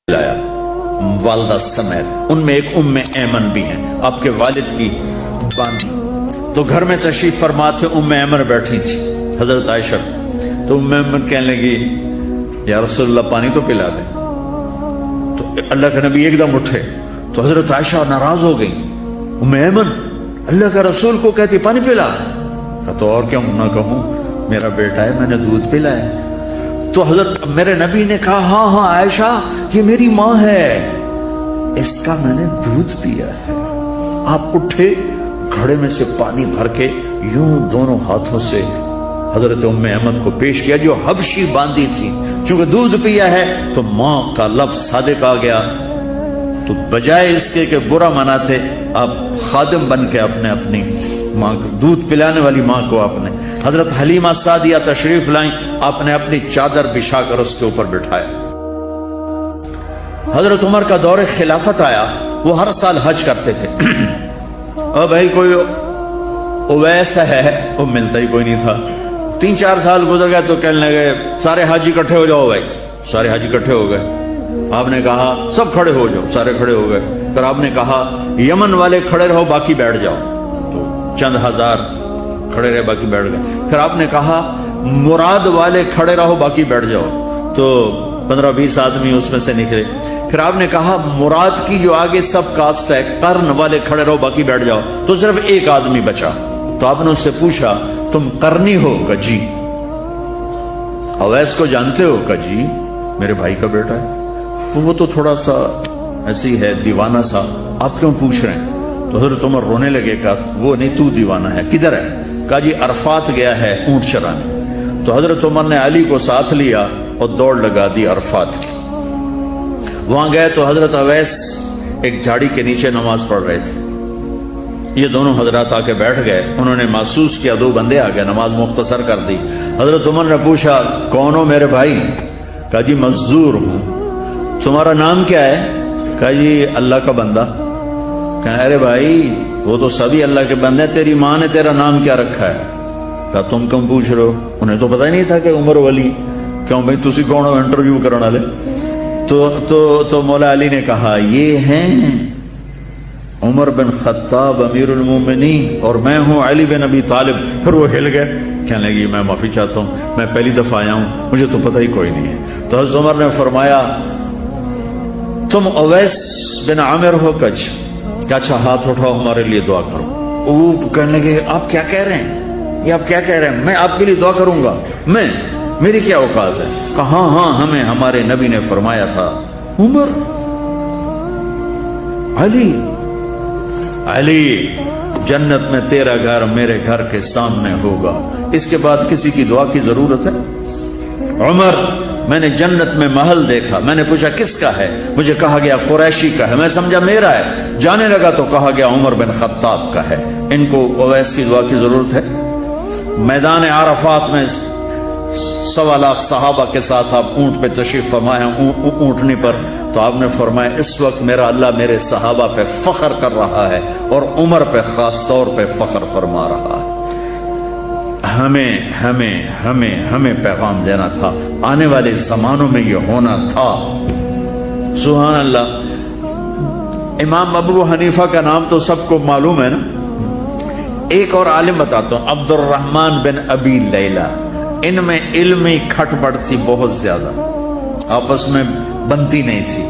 لایا والدہ سمیت، ان میں ایک ایمن بھی ہیں، آپ کے والد کی باندھی۔ تو گھر میں تشریف فرما تھے، ایمن بیٹھی تھی حضرت عائشہ، تو ایمن کہنے لگی یا رسول اللہ پانی تو پلا دیں۔ تو اللہ کے نبی ایک دم اٹھے، تو حضرت عائشہ ناراض ہو گئی، ایمن اللہ کا رسول کو کہتی پانی پلا، تو اور کیا نہ کہوں، میرا بیٹا ہے، میں نے دودھ پلایا۔ تو حضرت میرے نبی نے کہا ہاں ہاں عائشہ یہ میری ماں ہے، اس کا میں نے دودھ پیا ہے۔ آپ اٹھے، گھڑے میں سے پانی بھر کے یوں دونوں ہاتھوں سے حضرت ایمن کو پیش کیا جو حبشی باندھی تھی، چونکہ دودھ پیا ہے تو ماں کا لفظ صادق آ گیا، تو بجائے اس کے کہ برا مناتے، آپ خادم بن کے اپنی ماں کو دودھ پلانے والی ماں کو آپ نے، حضرت حلیمہ سعدیہ تشریف لائیں، آپ نے اپنی چادر بچھا کر اس کے اوپر بٹھایا۔ حضرت عمر کا دور خلافت آیا، وہ ہر سال حج کرتے تھے، اور بھائی کوئی اویس ہے، وہ ملتا ہی کوئی نہیں تھا۔ 3-4 سال گزر گئے تو کہنے لگے سارے حاجی اکٹھے ہو جاؤ، بھائی سارے حاجی اکٹھے ہو گئے۔ آپ نے کہا سب کھڑے ہو جاؤ، سارے کھڑے ہو گئے۔ پھر آپ نے کہا یمن والے کھڑے رہو باقی بیٹھ جاؤ، تو چند ہزار کھڑے رہے باقی بیٹھ گئے۔ پھر آپ نے کہا مراد والے کھڑے رہو باقی بیٹھ جاؤ، تو 15-20 آدمی اس میں سے نکلے۔ پھر آپ نے کہا مراد کی جو آگے سب کاسٹ ہے، قرن والے کھڑے رہو باقی بیٹھ جاؤ، تو صرف ایک آدمی بچا۔ تو آپ نے اس سے پوچھا تم قرنی ہو؟ کہ جی۔ اویس کو جانتے ہو؟ کہ جی میرے بھائی کا بیٹا ہے۔ وہ تو تھوڑا سا ایسی ہے دیوانہ سا، آپ کیوں پوچھ رہے ہیں؟ تو حضرت عمر رونے لگے، کہا وہ نہیں تو دیوانہ ہے، کدھر ہے؟ کہا جی عرفات گیا ہے اونٹ چرانے۔ تو حضرت عمر نے علی کو ساتھ لیا اور دوڑ لگا دی عرفات کی۔ وہاں گئے تو حضرت اویس ایک جھاڑی کے نیچے نماز پڑھ رہے تھے، یہ دونوں حضرات آ کے بیٹھ گئے، انہوں نے محسوس کیا 2 بندے آ گئے، نماز مختصر کر دی۔ حضرت عمر نے پوچھا کون ہو میرے بھائی؟ کہا جی مزدور ہوں۔ تمہارا نام کیا ہے؟ کہا جی اللہ کا بندہ۔ کہا ارے بھائی وہ تو سبھی اللہ کے بندے، تیری ماں نے تیرا نام کیا رکھا ہے؟ کہا تم کیوں پوچھ رہے ہو؟ انہیں تو پتہ ہی نہیں تھا کہ عمر ولی، کیوں بھائی تسی کون ہو انٹرویو کرنے والے؟ تو مولا علی نے کہا یہ ہیں عمر بن خطاب امیر المومنین اور میں ہوں علی بن ابی طالب۔ پھر وہ ہل گئے، کہنے لگی میں معافی چاہتا ہوں، میں پہلی دفعہ آیا ہوں، مجھے تو پتہ ہی کوئی نہیں ہے۔ تو حضرت عمر نے فرمایا تم اویس بن عامر ہو؟ کچھ کہ اچھا ہاتھ اٹھاؤ ہمارے لیے دعا کرو۔ وہ کہنے لگے آپ کیا کہہ رہے ہیں، یہ آپ کیا کہہ رہے ہیں، میں آپ کے لیے دعا کروں گا، میری کیا اوقات ہے؟ کہا ہاں ہمیں ہمارے نبی نے فرمایا تھا عمر علی جنت میں تیرا گھر میرے گھر کے سامنے ہوگا، اس کے بعد کسی کی دعا کی ضرورت ہے؟ عمر میں نے جنت میں محل دیکھا، میں نے پوچھا کس کا ہے، مجھے کہا گیا قریشی کا ہے، میں سمجھا میرا ہے، جانے لگا تو کہا گیا عمر بن خطاب کا ہے، ان کو اویس کی دعا کی ضرورت ہے؟ میدان عرفات میں 1.25 لاکھ صحابہ کے ساتھ آپ اونٹ پہ تشریف فرمائے ہیں، اونٹنی پر، تو آپ نے فرمایا اس وقت میرا اللہ میرے صحابہ پہ فخر کر رہا ہے اور عمر پہ خاص طور پہ فخر فرما رہا ہے۔ ہمیں پیغام دینا تھا، آنے والے زمانوں میں یہ ہونا تھا۔ سبحان اللہ۔ امام ابو حنیفہ کا نام تو سب کو معلوم ہے نا، ایک اور عالم بتاتا ہوں، عبد الرحمن بن ابی لیلہ، ان میں علمی کھٹ پٹ تھی بہت زیادہ، آپس میں بنتی نہیں تھی۔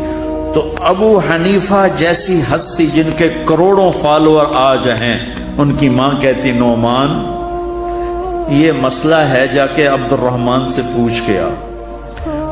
تو ابو حنیفہ جیسی ہستی جن کے کروڑوں فالوور آج ہیں، ان کی ماں کہتی نعمان یہ مسئلہ ہے جا کے عبد الرحمن سے پوچھ کے آ۔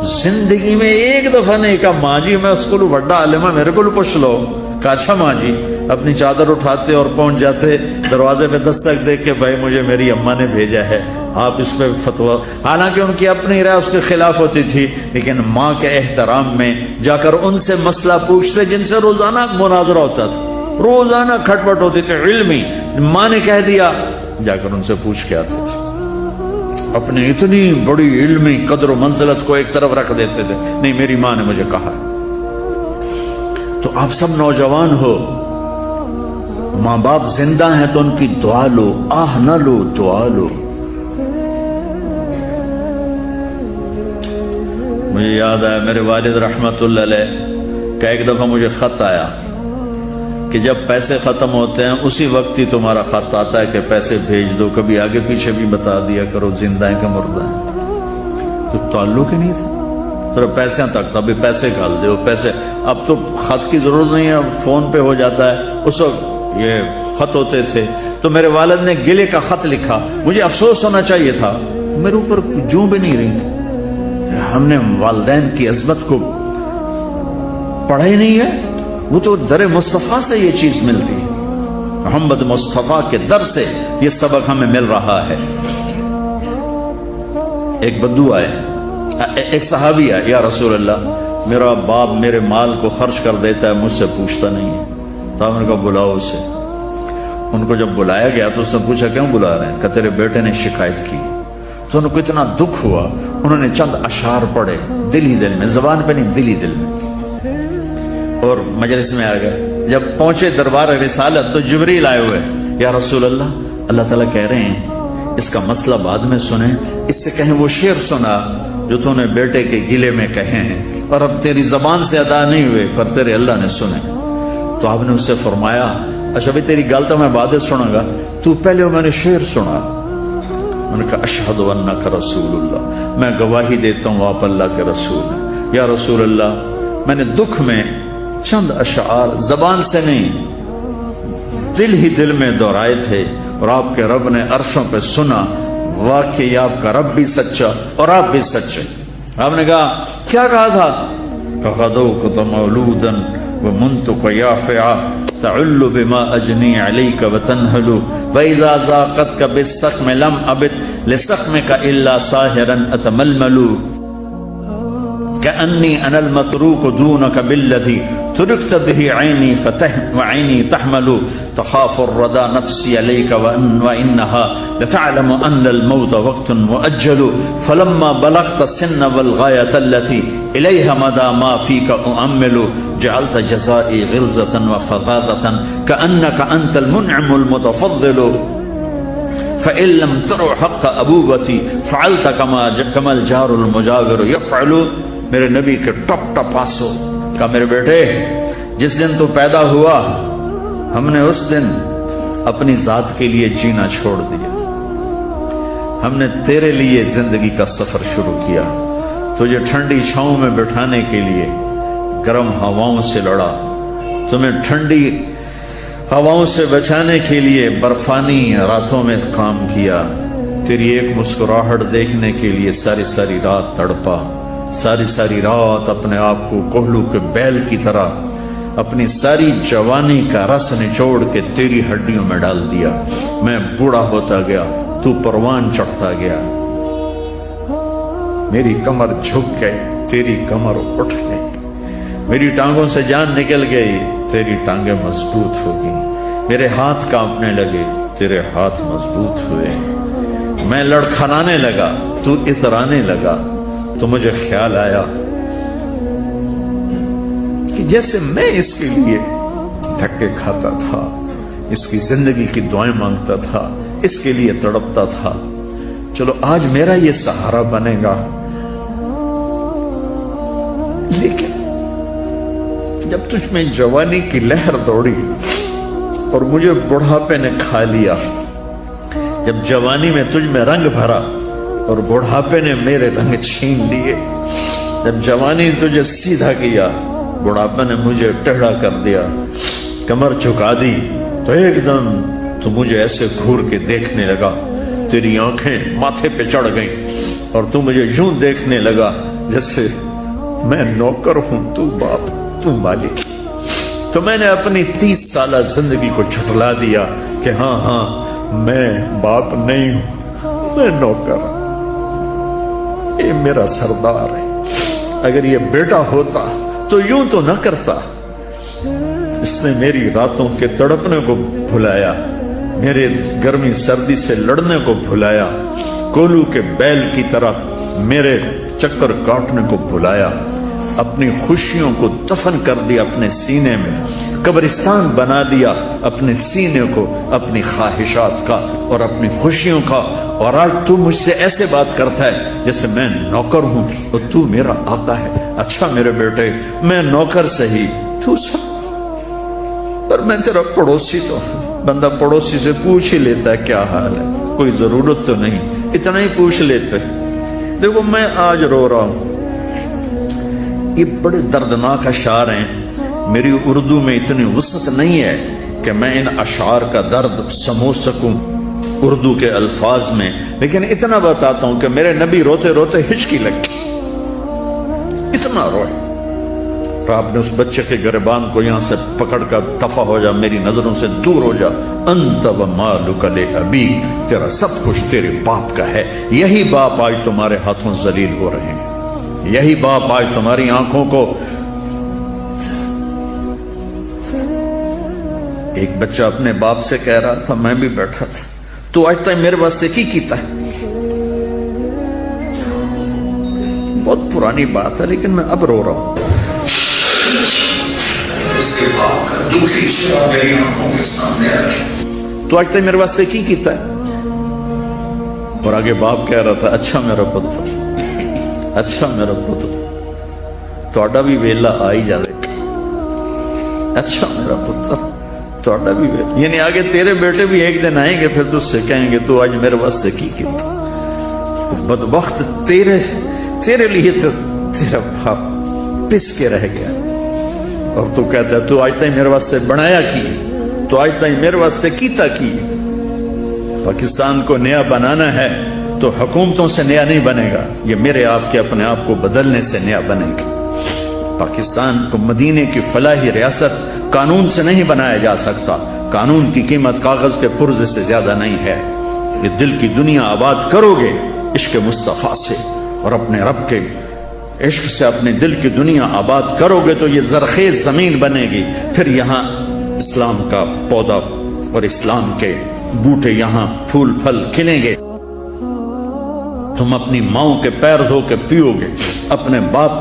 زندگی میں ایک دفعہ نہیں کہا ماں جی میں اس کو بڑا عالم ہے میرے کو پوچھ لو۔ کہا اچھا ماں جی، اپنی چادر اٹھاتے اور پہنچ جاتے، دروازے پہ دستک دے کے بھائی مجھے میری اماں نے بھیجا ہے، آپ اس پہ فتویٰ، حالانکہ ان کی اپنی رائے اس کے خلاف ہوتی تھی، لیکن ماں کے احترام میں جا کر ان سے مسئلہ پوچھتے جن سے روزانہ مناظرہ ہوتا تھا، روزانہ کھٹ پٹ ہوتی تھی علمی، ماں نے کہہ دیا جا کر ان سے پوچھ کے آتے تھے، اپنی اتنی بڑی علمی قدر و منزلت کو ایک طرف رکھ دیتے تھے، نہیں میری ماں نے مجھے کہا۔ تو آپ سب نوجوان ہو، ماں باپ زندہ ہیں تو ان کی دعا لو، آہ نہ لو، دعا لو۔ مجھے یاد آیا میرے والد رحمت اللہ علیہ کہ ایک دفعہ مجھے خط آیا کہ جب پیسے ختم ہوتے ہیں اسی وقت ہی تمہارا خط آتا ہے کہ پیسے بھیج دو، کبھی آگے پیچھے بھی بتا دیا کرو زندہ ہیں کہ مردہ ہیں۔ تو تعلق ہی نہیں تھا، صرف پیسے تک تھا، ابھی پیسے گھال دو پیسے۔ اب تو خط کی ضرورت نہیں ہے، اب فون پہ ہو جاتا ہے، اس وقت یہ خط ہوتے تھے۔ تو میرے والد نے گلے کا خط لکھا، مجھے افسوس ہونا چاہیے تھا، میرے اوپر جوں بھی نہیں رہی۔ ہم نے والدین کی عظمت کو پڑھا ہی نہیں ہے، وہ تو در مصطفیٰ سے یہ چیز ملتی ہے، محمد مصطفیٰ کے در سے یہ سبق ہمیں مل رہا ہے۔ ایک بدو آئے، ایک صحابی آئے، یا رسول اللہ میرا باپ میرے مال کو خرچ کر دیتا ہے، مجھ سے پوچھتا نہیں ہے۔ تو ہم نے کہا بلاؤ اسے۔ ان کو جب بلایا گیا تو اس نے پوچھا کیوں بلا رہے ہیں؟ کہ تیرے بیٹے نے شکایت کی۔ تو ان کو اتنا دکھ ہوا، انہوں نے چند اشعار پڑھے دل ہی دل میں، زبان پہ نہیں دل ہی دل میں، اور مجلس میں آ گئے۔ جب پہنچے دربار رسالت تو جبریل آئے ہوئے، یا رسول اللہ اللہ تعالیٰ کہہ رہے ہیں اس کا مسئلہ بعد میں سنیں، اس سے کہیں وہ شعر سنا جو تو نے بیٹے کے گلے میں کہے ہیں، اور اب تیری زبان سے ادا نہیں ہوئے پر تیرے اللہ نے سنے۔ تو آپ نے اس سے فرمایا اچھا بھی تیری گل تو میں بعد سنوں گا، تو پہلے میں نے شعر سنا۔ میں نے کہا اشہد انک رسول اللہ، میں گواہی دیتا ہوں آپ اللہ کے رسول ہیں۔ یا رسول اللہ میں نے دکھ میں چند اشعار زبان سے نہیں دل ہی دل میں دہرائے تھے، اور آپ کے رب نے عرشوں پہ سنا، واقعی آپ کا رب بھی سچا اور آپ بھی سچے۔ آپ نے کہا کیا کہا تھا؟ غدوت مولودا ومنتک یافعا تعل بما اجنی علیک وتنہل واذا ذاقتک بالسقم لم ابت لسقمک الا ساہرا اتململ کأنی انا المتروک دونک بالذی ترکت به عینی وعینی تحمل تخاف الردى نفسی علیک وانها لتعلم ان الموت وقت مؤجل فلما بلغت السن والغایة التي الیها مدى ما فیک اؤمل جعلت جزائی غلظة وفظاظة كأنك انت المنعم المتفضل فإن لم ترو حق ابوبتی فعلت كما الجار المجاور يفعل۔ میرے نبی کے ٹپ ٹپ آنسو۔ کہا میرے بیٹے جس دن تو پیدا ہوا ہم نے اس دن اپنی ذات کے لیے جینا چھوڑ دیا، ہم نے تیرے لیے زندگی کا سفر شروع کیا، تجھے ٹھنڈی چھاؤں میں بٹھانے کے لیے گرم ہواؤں سے لڑا، تمہیں ٹھنڈی ہواؤں سے بچانے کے لیے برفانی راتوں میں کام کیا، تیری ایک مسکراہٹ دیکھنے کے لیے ساری ساری رات تڑپا، ساری ساری رات اپنے آپ کو کوہلو کے بیل کی طرح اپنی ساری جوانی کا رس نچوڑ کے تیری ہڈیوں میں ڈال دیا۔ میں بوڑھا ہوتا گیا، تو پروان چڑھتا گیا، میری کمر جھک گئی، تیری کمر اٹھ گئی، میری ٹانگوں سے جان نکل گئی، تیری ٹانگیں مضبوط ہو گئی، میرے ہاتھ کانپنے لگے، تیرے ہاتھ مضبوط ہوئے، میں لڑکھڑانے لگا، تو اترانے لگا۔ تو مجھے خیال آیا کہ جیسے میں اس کے لیے دھکے کھاتا تھا، اس کی زندگی کی دعائیں مانگتا تھا، اس کے لیے تڑپتا تھا، چلو آج میرا یہ سہارا بنے گا۔ لیکن جب تجھ میں جوانی کی لہر دوڑی اور مجھے بڑھاپے نے کھا لیا، جب جوانی میں تجھ میں رنگ بھرا اور بڑھاپے نے میرے رنگ چھین لیے، جب جوانی تجھے سیدھا کیا بڑھاپے نے مجھے ٹیڑھا کر دیا، کمر جھکا دی، تو ایک دم تو مجھے ایسے گھور کے دیکھنے لگا، تیری آنکھیں ماتھے پہ چڑھ گئیں اور تو مجھے یوں دیکھنے لگا جیسے میں نوکر ہوں، تو باپ، تو مالک۔ تو میں نے اپنی 30 سالہ زندگی کو جھٹلا دیا کہ ہاں میں باپ نہیں ہوں، میں نوکر ہوں، یہ میرا سردار ہے۔ اگر یہ بیٹا ہوتا تو یوں تو نہ کرتا، اس نے میری راتوں کے تڑپنے کو بھلایا، میرے گرمی سردی سے لڑنے کو بھلایا، کولو کے بیل کی طرح میرے چکر کاٹنے کو بھلایا، اپنی خوشیوں کو دفن کر دیا اپنے سینے میں، قبرستان بنا دیا اپنے سینے کو، اپنی خواہشات کا اور اپنی خوشیوں کا اور آج تو مجھ سے ایسے بات کرتا ہے جیسے میں نوکر ہوں اور تو میرا آقا ہے. اچھا میرے بیٹے میں نوکر صحیح تو سب پر میں تیرا پڑوسی تو بندہ پڑوسی سے پوچھ ہی لیتا ہے کیا حال ہے, کوئی ضرورت تو نہیں, اتنا ہی پوچھ لیتے. دیکھو میں آج رو رہا ہوں, یہ بڑے دردناک اشعار ہیں. میری اردو میں اتنی وسعت نہیں ہے کہ میں ان اشعار کا درد سمجھ سکوں اردو کے الفاظ میں, لیکن اتنا بتاتا ہوں کہ میرے نبی روتے روتے ہچکی لگی, اتنا روئے. آپ نے اس بچے کے گریبان کو یہاں سے پکڑ کر دفع ہو جا, میری نظروں سے دور ہو جا. انت و مالک لابیک, تیرا سب کچھ تیرے باپ کا ہے. یہی باپ آج تمہارے ہاتھوں ذلیل ہو رہے ہیں, یہی باپ آج تمہاری آنکھوں کو. ایک بچہ اپنے باپ سے کہہ رہا تھا, میں بھی بیٹھا تھا, تو آج تک میرے واسطے کی کیتا ہے. بہت پرانی بات ہے لیکن میں اب رو رہا ہوں. اس کے باپ کا دکھی چہرہ میری آنکھوں کے سامنے آ گیا, تو آج تک میرے واسطے کی کیتا ہے. اور آگے باپ کہہ رہا تھا, اچھا میرا پتر, اچھا میرا پتر, تہاڈا بھی ویلا آ ہی جاوے گا. اچھا میرا پتر تہاڈا بھی ویلا, یعنی آگے تیرے بیٹے بھی ایک دن آئیں گے, پھر تجھ سے کہیں گے تو آج میرے واسطے کی کیتا. بدبخت تیرے لیے تو تیرا باپ پس کے رہ گیا, اور تو کہتا ہے تو آج تک میرے واسطے بنایا کی, تو آج تک میرے واسطے کیتا کی. پاکستان کو نیا بنانا ہے تو حکومتوں سے نیا نہیں بنے گا, یہ میرے آپ کے اپنے آپ کو بدلنے سے نیا بنے گا. پاکستان کو مدینے کی فلاحی ریاست قانون سے نہیں بنایا جا سکتا. قانون کی قیمت کاغذ کے پرزے سے زیادہ نہیں ہے. یہ دل کی دنیا آباد کرو گے عشق مصطفیٰ سے, اور اپنے رب کے عشق سے اپنے دل کی دنیا آباد کرو گے تو یہ زرخیز زمین بنے گی. پھر یہاں اسلام کا پودا اور اسلام کے بوٹے یہاں پھول پھل کھلیں گے. تم اپنی ماؤں کے پیر دھو کے پیو گے, اپنے باپ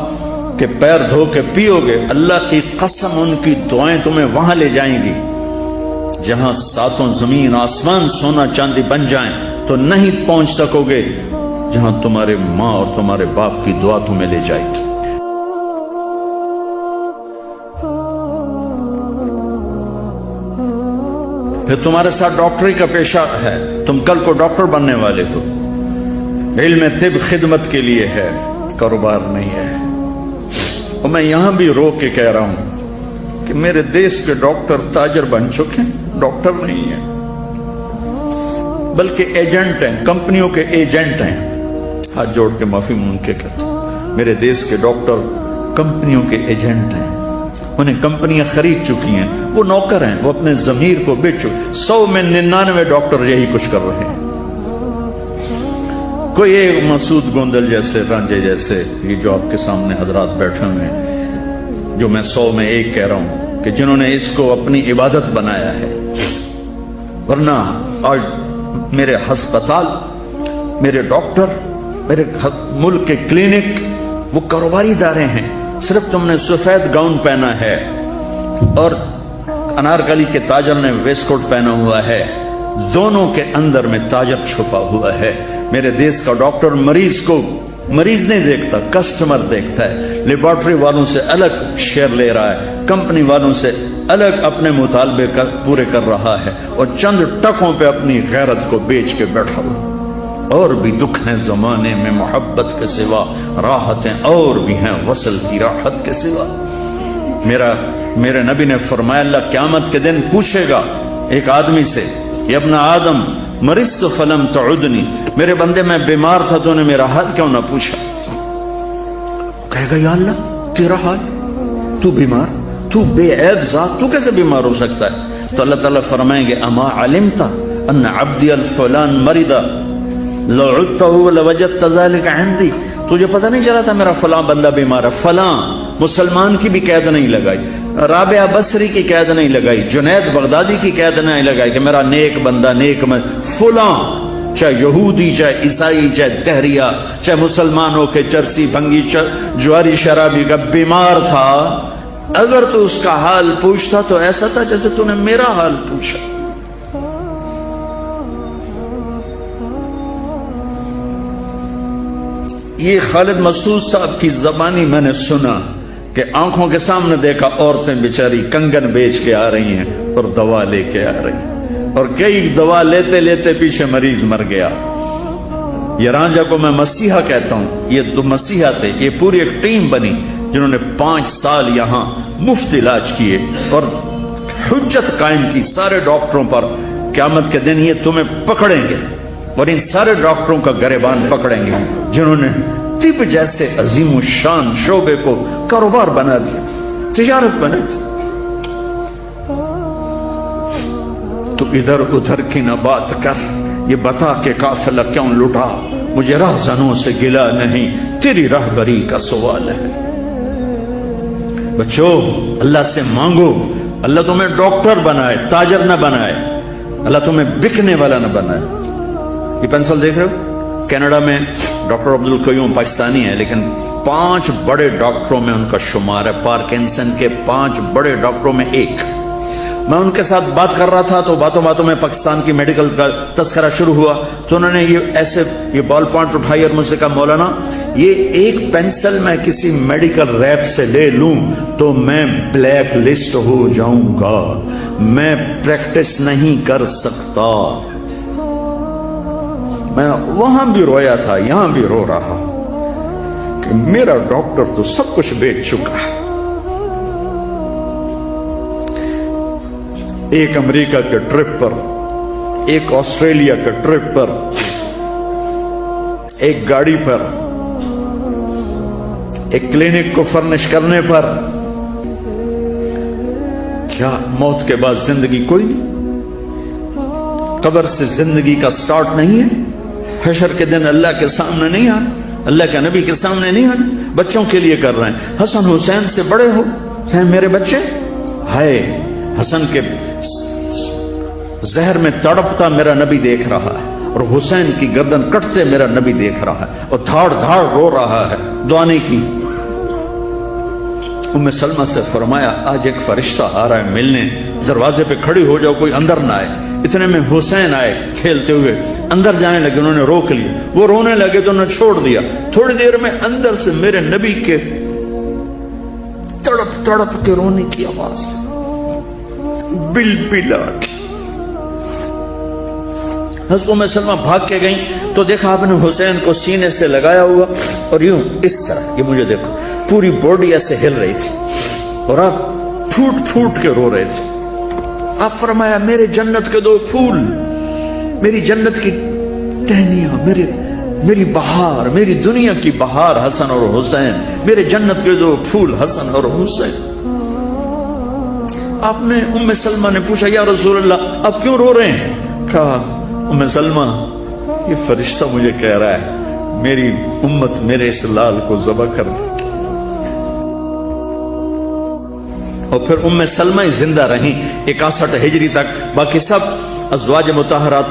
کے پیر دھو کے پیو گے. اللہ کی قسم ان کی دعائیں تمہیں وہاں لے جائیں گی جہاں ساتوں زمین آسمان سونا چاندی بن جائیں تو نہیں پہنچ سکو گے جہاں تمہارے ماں اور تمہارے باپ کی دعا تمہیں لے جائے گی. پھر تمہارے ساتھ ڈاکٹری کا پیشہ ہے, تم کل کو ڈاکٹر بننے والے ہو. علم طب خدمت کے لیے ہے, کاروبار نہیں ہے. اور میں یہاں بھی رو کے کہہ رہا ہوں کہ میرے دیش کے ڈاکٹر تاجر بن چکے ہیں, ڈاکٹر نہیں ہیں بلکہ ایجنٹ ہیں, کمپنیوں کے ایجنٹ ہیں. ہاتھ جوڑ کے معافی مانگ کے کہتا ہوں, میرے دیش کے ڈاکٹر کمپنیوں کے ایجنٹ ہیں. انہیں کمپنیاں خرید چکی ہیں, وہ نوکر ہیں, وہ اپنے ضمیر کو بیچ چکے. 100 میں 99 ڈاکٹر یہی کچھ کر رہے ہیں. کوئی ایک مسعود گوندل جیسے, رانجے جیسے, یہ جو آپ کے سامنے حضرات بیٹھے ہوئے ہیں, جو میں 100 میں 1 کہہ رہا ہوں کہ جنہوں نے اس کو اپنی عبادت بنایا ہے. ورنہ آج میرے ہسپتال, میرے ڈاکٹر, میرے ملک کے کلینک وہ کاروباری ادارے ہیں. صرف تم نے سفید گاؤن پہنا ہے اور انارکلی کے تاجر نے ویسٹ کوٹ پہنا ہوا ہے, دونوں کے اندر میں تاجر چھپا ہوا ہے. میرے دیش کا ڈاکٹر مریض کو مریض نہیں دیکھتا, کسٹمر دیکھتا ہے. لیبارٹری والوں سے الگ شیئر لے رہا ہے, کمپنی والوں سے الگ اپنے مطالبے پورے کر رہا ہے, اور چند ٹکوں پہ اپنی غیرت کو بیچ کے بیٹھا ہوا. اور بھی دکھ ہیں زمانے میں محبت کے سوا, راحتیں اور بھی ہیں وصل کی راحت کے سوا. میرے نبی نے فرمایا, اللہ قیامت کے دن پوچھے گا ایک آدمی سے, یہ ابن آدم مرضت فلم تعدنی, میرے بندے میں بیمار تھا تو نے میرا حال کیوں نہ پوچھا. کہے گا یا اللہ تیرا حال, تو بیمار, تو بے عیب ذات, تو کیسے بیمار ہو سکتا ہے؟ تو اللہ تعالیٰ فرمائیں گے, اما علمت ان عبدی الفلان مرضا لو عدته لوجدت ذلك عندي, تجھے پتہ نہیں چلا تھا میرا فلاں بندہ بیمار ہے. فلاں مسلمان کی بھی قید نہیں لگائی, رابعہ بصری کی قید نہیں لگائی, جنید بغدادی کی قید نہیں لگائی کہ میرا نیک بندہ نیک فلاں, چاہے یہودی, چاہے عیسائی, چاہے دہریہ, چاہے مسلمان ہو کے چرسی بھنگی جواری شرابی کا بیمار تھا, اگر تو اس کا حال پوچھتا تو ایسا تھا جیسے تو نے میرا حال پوچھا. یہ خالد مسعود صاحب کی زبانی میں نے سنا کہ آنکھوں کے سامنے دیکھا عورتیں بیچاری کنگن بیچ کے آ رہی ہیں اور دوا لے کے آ رہی ہیں، اور کئی دوا لیتے لیتے پیچھے مریض مر گیا۔ یہ رانجھا کو میں مسیحا کہتا ہوں، یہ دو مسیحا تھے، یہ پوری ایک ٹیم بنی جنہوں نے 5 سال یہاں مفت علاج کیے اور حجت قائم کی سارے ڈاکٹروں پر، قیامت کے دن یہ تمہیں پکڑیں گے اور ان سارے ڈاکٹروں کا گریبان پکڑیں گے جنہوں نے طب جیسے عظیم الشان شعبے کو کاروبار بنا دیا، تجارت بنا دی۔ تو ادھر ادھر کی نہ بات کر، یہ بتا کہ قافلہ کیوں لٹا، مجھے راہزنوں سے گلا نہیں، تیری راہبری کا سوال ہے۔ بچوں اللہ سے مانگو، اللہ تمہیں ڈاکٹر بنائے، تاجر نہ بنائے، اللہ تمہیں بکنے والا نہ بنائے۔ یہ پینسل دیکھ رہے ہو، کینیڈا میں ڈاکٹر عبدالقیوم پاکستانی ہے، لیکن 5 بڑے ڈاکٹروں میں ان کا شمار ہے، پارکنسن کے 5 بڑے ڈاکٹروں میں ایک۔ میں ان کے ساتھ بات کر رہا تھا تو باتوں باتوں میں پاکستان کی میڈیکل کا تذکرہ شروع ہوا، تو انہوں نے یہ بال پوائنٹ اٹھائی اور مجھ سے کہا مولانا یہ ایک پینسل میں کسی میڈیکل ریپ سے لے لوں تو میں بلیک لسٹ ہو جاؤں گا، میں پریکٹس نہیں کر سکتا۔ میں وہاں بھی رویا تھا، یہاں بھی رو رہا کہ میرا ڈاکٹر تو سب کچھ بیچ چکا ہے۔ ایک امریکہ کے ٹرپ پر، ایک آسٹریلیا کے ٹرپ پر، ایک گاڑی پر، ایک کلینک کو فرنش کرنے پر، کیا موت کے بعد زندگی کوئی نہیں؟ قبر سے زندگی کا سٹارٹ نہیں ہے؟ حشر کے دن اللہ کے سامنے نہیں آنا، اللہ کے نبی کے سامنے نہیں آنا؟ بچوں کے لیے کر رہے ہیں، حسن حسین سے بڑے ہو، ہیں میرے بچے، ہائے حسن کے زہر میں تڑپتا میرا نبی دیکھ رہا ہے، اور حسین کی گردن کٹتے میرا نبی دیکھ رہا ہے، اور دھاڑ دھاڑ رو رہا ہے، دعا نہیں کی۔ ام سلمہ سے فرمایا آج ایک فرشتہ آ رہا ہے ملنے، دروازے پہ کھڑی ہو جاؤ، کوئی اندر نہ آئے۔ اتنے میں حسین آئے کھیلتے ہوئے، اندر جانے لگے، انہوں نے روک لیا، وہ رونے لگے تو انہوں نے چھوڑ دیا۔ تھوڑی دیر میں اندر سے میرے نبی کے تڑپ تڑپ کے رونے کی آواز، بل بلا کے۔ حضرت ام سلمہ بھاگ کے گئیں تو دیکھا آپ نے حسین کو سینے سے لگایا ہوا اور یوں اس طرح، یہ مجھے دیکھو، پوری باڈی ایسے ہل رہی تھی اور آپ پھوٹ پھوٹ کے رو رہے تھے۔ آپ فرمایا میرے جنت کے 2 پھول، میری جنت کی ٹہنیاں، میری بہار، میری دنیا کی بہار حسن اور حسین، میرے جنت کے 2 پھول حسن اور حسین۔ آپ نے ام سلمہ نے پوچھا یا رسول اللہ آپ کیوں رو رہے ہیں؟ کہا ام سلمہ یہ فرشتہ مجھے کہہ رہا ہے میری امت میرے اس لال کو ذبح کر دے۔ اور پھر ام سلمہ زندہ رہیں 61 ہجری تک، باقی سب ازواج مطہرات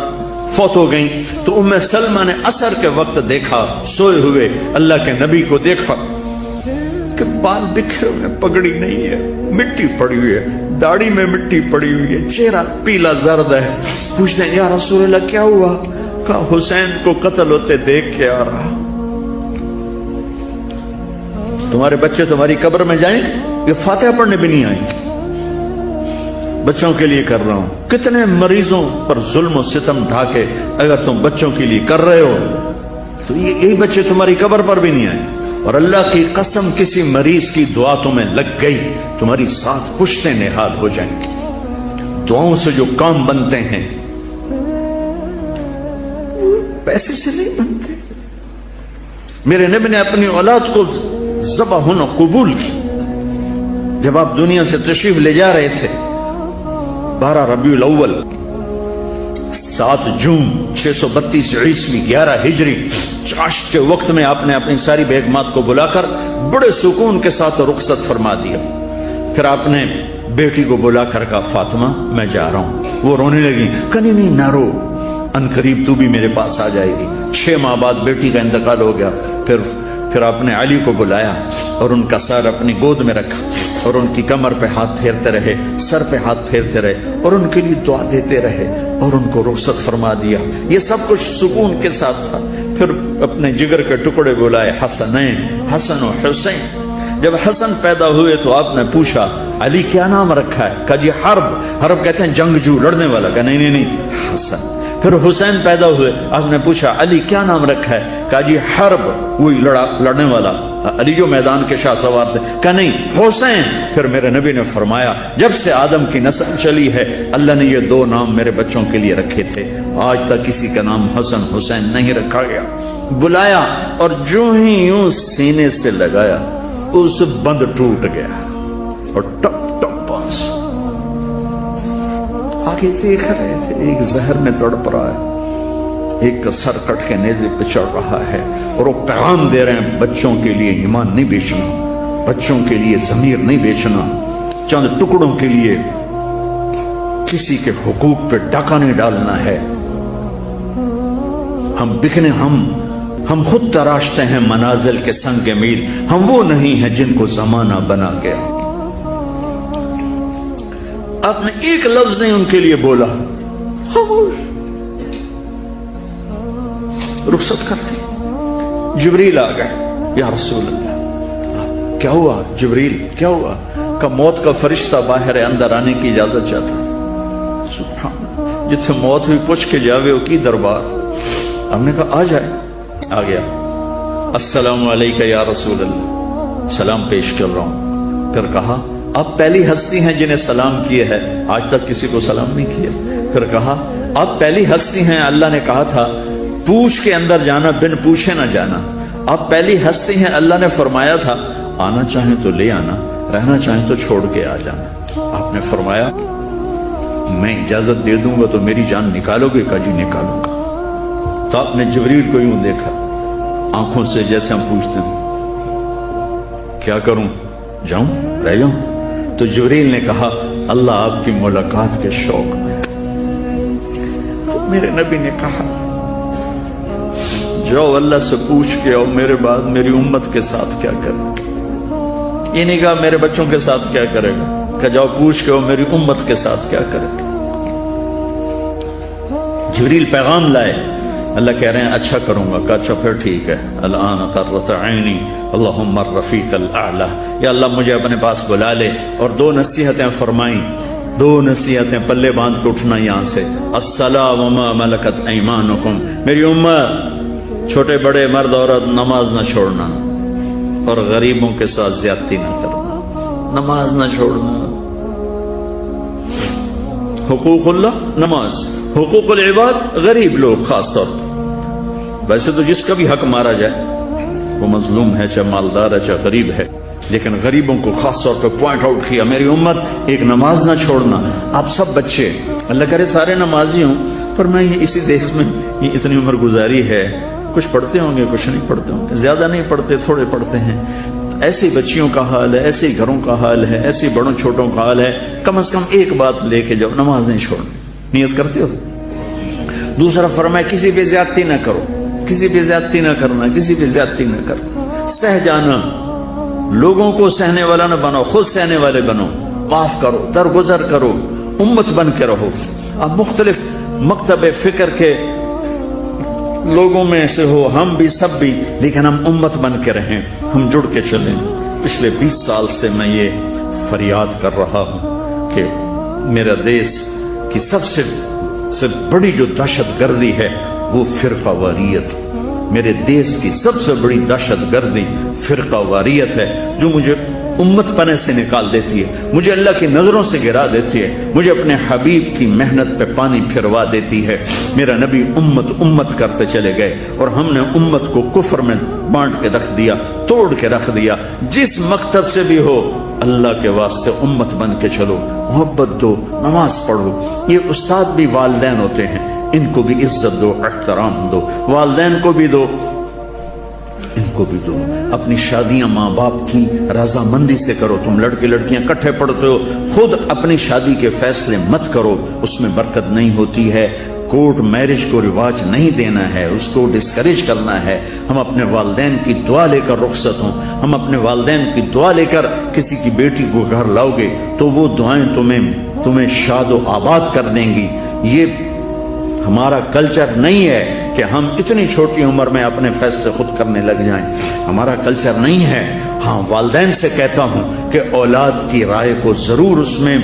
فوت ہو گئیں۔ تو ام سلمہ نے عصر کے وقت دیکھا، سوئے ہوئے اللہ کے نبی کو دیکھا کہ بال بکھرے ہوئے، پگڑی نہیں ہے، مٹی پڑی ہوئی ہے، داڑھی میں مٹی پڑی ہوئی ہے، چہرہ پیلا زرد ہے۔ پوچھتے ہیں یا رسول اللہ کیا ہوا؟ کہا حسین کو قتل ہوتے دیکھ کے آ رہا۔ تمہارے بچے تمہاری قبر میں جائیں، یہ فاتحہ پڑھنے بھی نہیں آئیں گے۔ بچوں کے لیے کر رہا ہوں، کتنے مریضوں پر ظلم و ستم ڈھاکے اگر تم بچوں کے لیے کر رہے ہو تو یہی بچے تمہاری قبر پر بھی نہیں آئیں۔ اور اللہ کی قسم کسی مریض کی دعا تمہیں لگ گئی، تمہاری 7 پشتیں نہال ہو جائیں گی۔ دعاؤں سے جو کام بنتے ہیں پیسے سے نہیں بنتے۔ میرے نبی نے اپنی اولاد کو ذبح ہونا قبول کی۔ جب آپ دنیا سے تشریف لے جا رہے تھے 12 ربیع الاول 7 جون 632 عیسوی 11 ہجری چاشت کے وقت میں آپ نے اپنی ساری بیگمات کو بلا کر بڑے سکون کے ساتھ رخصت فرما دیا۔ پھر آپ نے بیٹی کو بلا کر کہا فاطمہ میں جا رہا ہوں۔ وہ رونے لگی، کہیں نہیں نہ رو، ان قریب تو بھی میرے پاس آ جائے گی۔ 6 ماہ بعد بیٹی کا انتقال ہو گیا۔ پھر آپ نے علی کو بلایا اور ان کا سر اپنی گود میں رکھا اور ان کی کمر پہ ہاتھ پھیرتے رہے، سر پہ ہاتھ پھیرتے رہے اور ان کے لیے دعا دیتے رہے اور ان کو رخصت فرما دیا۔ یہ سب کچھ سکون کے ساتھ تھا پھر اپنے جگر کے ٹکڑے بلائے حسنین، حسن و حسین۔ جب حسن پیدا ہوئے تو آپ نے پوچھا علی کیا نام رکھا ہے؟ کہا جی حرب۔ حرب کہتے ہیں جنگجو، لڑنے والا۔ کہا نہیں نہیں نہیں، حسن۔ پھر حسین پیدا ہوئے، آپ نے پوچھا علی کیا نام رکھا ہے؟ کہا جی حرب، وہی لڑنے والا، علی جو میدان کے شاہ سوار تھے۔ کہا نہیں، حسین۔ پھر میرے نبی نے فرمایا جب سے آدم کی نسل چلی ہے اللہ نے یہ دو نام میرے بچوں کے لیے رکھے تھے، آج تک کسی کا نام حسن حسین نہیں رکھا گیا۔ بلایا اور جو ہی یوں سینے سے لگایا اس بند ٹوٹ گیا اور ٹپ ٹپ پانس۔ آگے دیکھ رہے تھے ایک زہر میں تڑپ رہا ہے، ایک کا سر کٹ کے نیزے پہ چڑھ رہا ہے، اور وہ پیغام دے رہے ہیں بچوں کے لیے ایمان نہیں بیچنا، بچوں کے لیے ضمیر نہیں بیچنا، چند ٹکڑوں کے لیے کسی کے حقوق پہ ڈاکہ نہیں ڈالنا ہے۔ ہم بکنے، ہم خود تراشتے ہیں منازل کے سنگ میل، ہم وہ نہیں ہیں جن کو زمانہ بنا گیا۔ آپ نے ایک لفظ نہیں ان کے لیے بولا، خاموش، رخصت کرتی۔ جبریل آ گئے، یا رسول اللہ کیا ہوا؟ جبریل کیا ہوا؟ کہ موت کا فرشتہ باہر ہے، اندر آنے کی اجازت چاہتا۔ سبحان اللہ، جتھے موت ہوئی پوچھ کے جاوے ہو کی دربار۔ ہم نے کہا آ جائے، آ گیا۔ السلام علیکہ یا رسول اللہ، سلام پیش کر رہا ہوں۔ پھر کہا آپ پہلی ہستی ہیں جنہیں سلام کیے ہے، آج تک کسی کو سلام نہیں کیا۔ پھر کہا آپ پہلی ہستی ہیں، اللہ نے کہا تھا پوچھ کے اندر جانا، بن پوچھے نہ جانا۔ آپ پہلی ہستی ہیں، اللہ نے فرمایا تھا آنا چاہیں تو لے آنا، رہنا چاہیں تو چھوڑ کے آ جانا۔ آپ نے فرمایا میں اجازت دے دوں گا تو میری جان نکالو گے؟ کہا جی نکالوں گا۔ تو آپ نے جبریل کو یوں دیکھا آنکھوں سے جیسے ہم پوچھتے ہیں کیا کروں، جاؤں، رہ جاؤں؟ تو جبریل نے کہا اللہ آپ کی ملاقات کے شوق میں۔ تو میرے نبی نے کہا جاؤ اللہ سے پوچھ کے آؤ میرے بعد میری امت کے ساتھ کیا کرے گا۔ یہ نہیں کہا میرے بچوں کے ساتھ کیا کرے گا، کہ جاؤ پوچھ کے آؤ میری امت کے ساتھ کیا کرے گا۔ جبریل پیغام لائے، اللہ کہہ رہے ہیں اچھا کروں گا۔ کہا اچھا پھر ٹھیک ہے، الان قرۃ عینی اللہم الرفیق الاعلی، یا اللہ مجھے اپنے پاس بلا لے۔ اور دو نصیحتیں فرمائیں، دو نصیحتیں پلے باندھ کے اٹھنا یہاں سے۔ الصلاۃ وما ملکت ایمانکم، میری امت چھوٹے بڑے مرد عورت نماز نہ چھوڑنا، اور غریبوں کے ساتھ زیادتی نہ کرنا، نماز نہ چھوڑنا۔ حقوق اللہ نماز، حقوق العباد غریب لوگ خاص طور پر۔ ویسے تو جس کا بھی حق مارا جائے وہ مظلوم ہے، چاہے مالدار ہے چاہے غریب ہے، لیکن غریبوں کو خاص طور پہ پوائنٹ آؤٹ کیا، میری امت ایک نماز نہ چھوڑنا۔ آپ سب بچے، اللہ کرے سارے نمازی ہوں، پر میں یہ اسی دیش میں یہ اتنی عمر گزاری ہے، کچھ پڑھتے ہوں گے کچھ نہیں پڑھتے ہوں گے، زیادہ نہیں پڑھتے تھوڑے پڑھتے ہیں۔ ایسی بچیوں کا حال ہے، ایسے گھروں کا حال ہے، ایسی بڑوں چھوٹوں کا حال ہے، کم از کم ایک بات لے کے جاؤ، نماز نہیں چھوڑنی۔ نیت کرتے ہو؟ دوسرا فرمایا کسی پہ زیادتی نہ کرو، کسی پہ زیادتی نہ کرنا، کسی پہ زیادتی نہ کرنا، سہ جانا، لوگوں کو سہنے والا نہ بنو، خود سہنے والے بنو، معاف کرو، درگزر کرو، امت بن کے رہو۔ اب مختلف مکتب فکر کے لوگوں میں سے ہو، ہم بھی سب بھی، لیکن ہم امت بن کے رہیں، ہم جڑ کے چلیں۔ پچھلے 20 سال سے میں یہ فریاد کر رہا ہوں کہ میرا دیش کی سب سے بڑی جو دہشت گردی ہے وہ فرقہ واریت، میرے دیش کی سب سے بڑی دہشت گردی فرقہ واریت ہے، جو مجھے امت پنے سے نکال دیتی ہے، مجھے اللہ کی نظروں سے گرا دیتی ہے، مجھے اپنے حبیب کی محنت پہ پانی پھروا دیتی ہے۔ میرا نبی امت امت کرتے چلے گئے، اور ہم نے امت کو کفر میں بانٹ کے رکھ دیا، توڑ کے رکھ دیا۔ جس مکتب سے بھی ہو اللہ کے واسطے امت بن کے چلو، محبت دو، نماز پڑھو۔ یہ استاد بھی والدین ہوتے ہیں، ان کو بھی عزت دو، احترام دو، والدین کو بھی دو، ان کو بھی دو۔ اپنی شادیاں ماں باپ کی رضامندی سے کرو۔ تم لڑکے لڑکیاں کٹھے پڑھتے ہو، خود اپنی شادی کے فیصلے مت کرو، اس میں برکت نہیں ہوتی ہے۔ کورٹ میرج کو رواج نہیں دینا ہے، اس کو ڈسکریج کرنا ہے۔ ہم اپنے والدین کی دعا لے کر رخصت ہوں، ہم اپنے والدین کی دعا لے کر کسی کی بیٹی کو گھر لاؤ گے تو وہ دعائیں تمہیں شاد و آباد کر دیں گی۔ یہ ہمارا کلچر نہیں ہے کہ ہم اتنی چھوٹی عمر میں اپنے فیصلے خود کرنے لگ جائیں. ہمارا کلچر نہیں ہے. ہاں والدین سے کہتا ہوں کہ اولاد کی رائے کو ضرور اس میں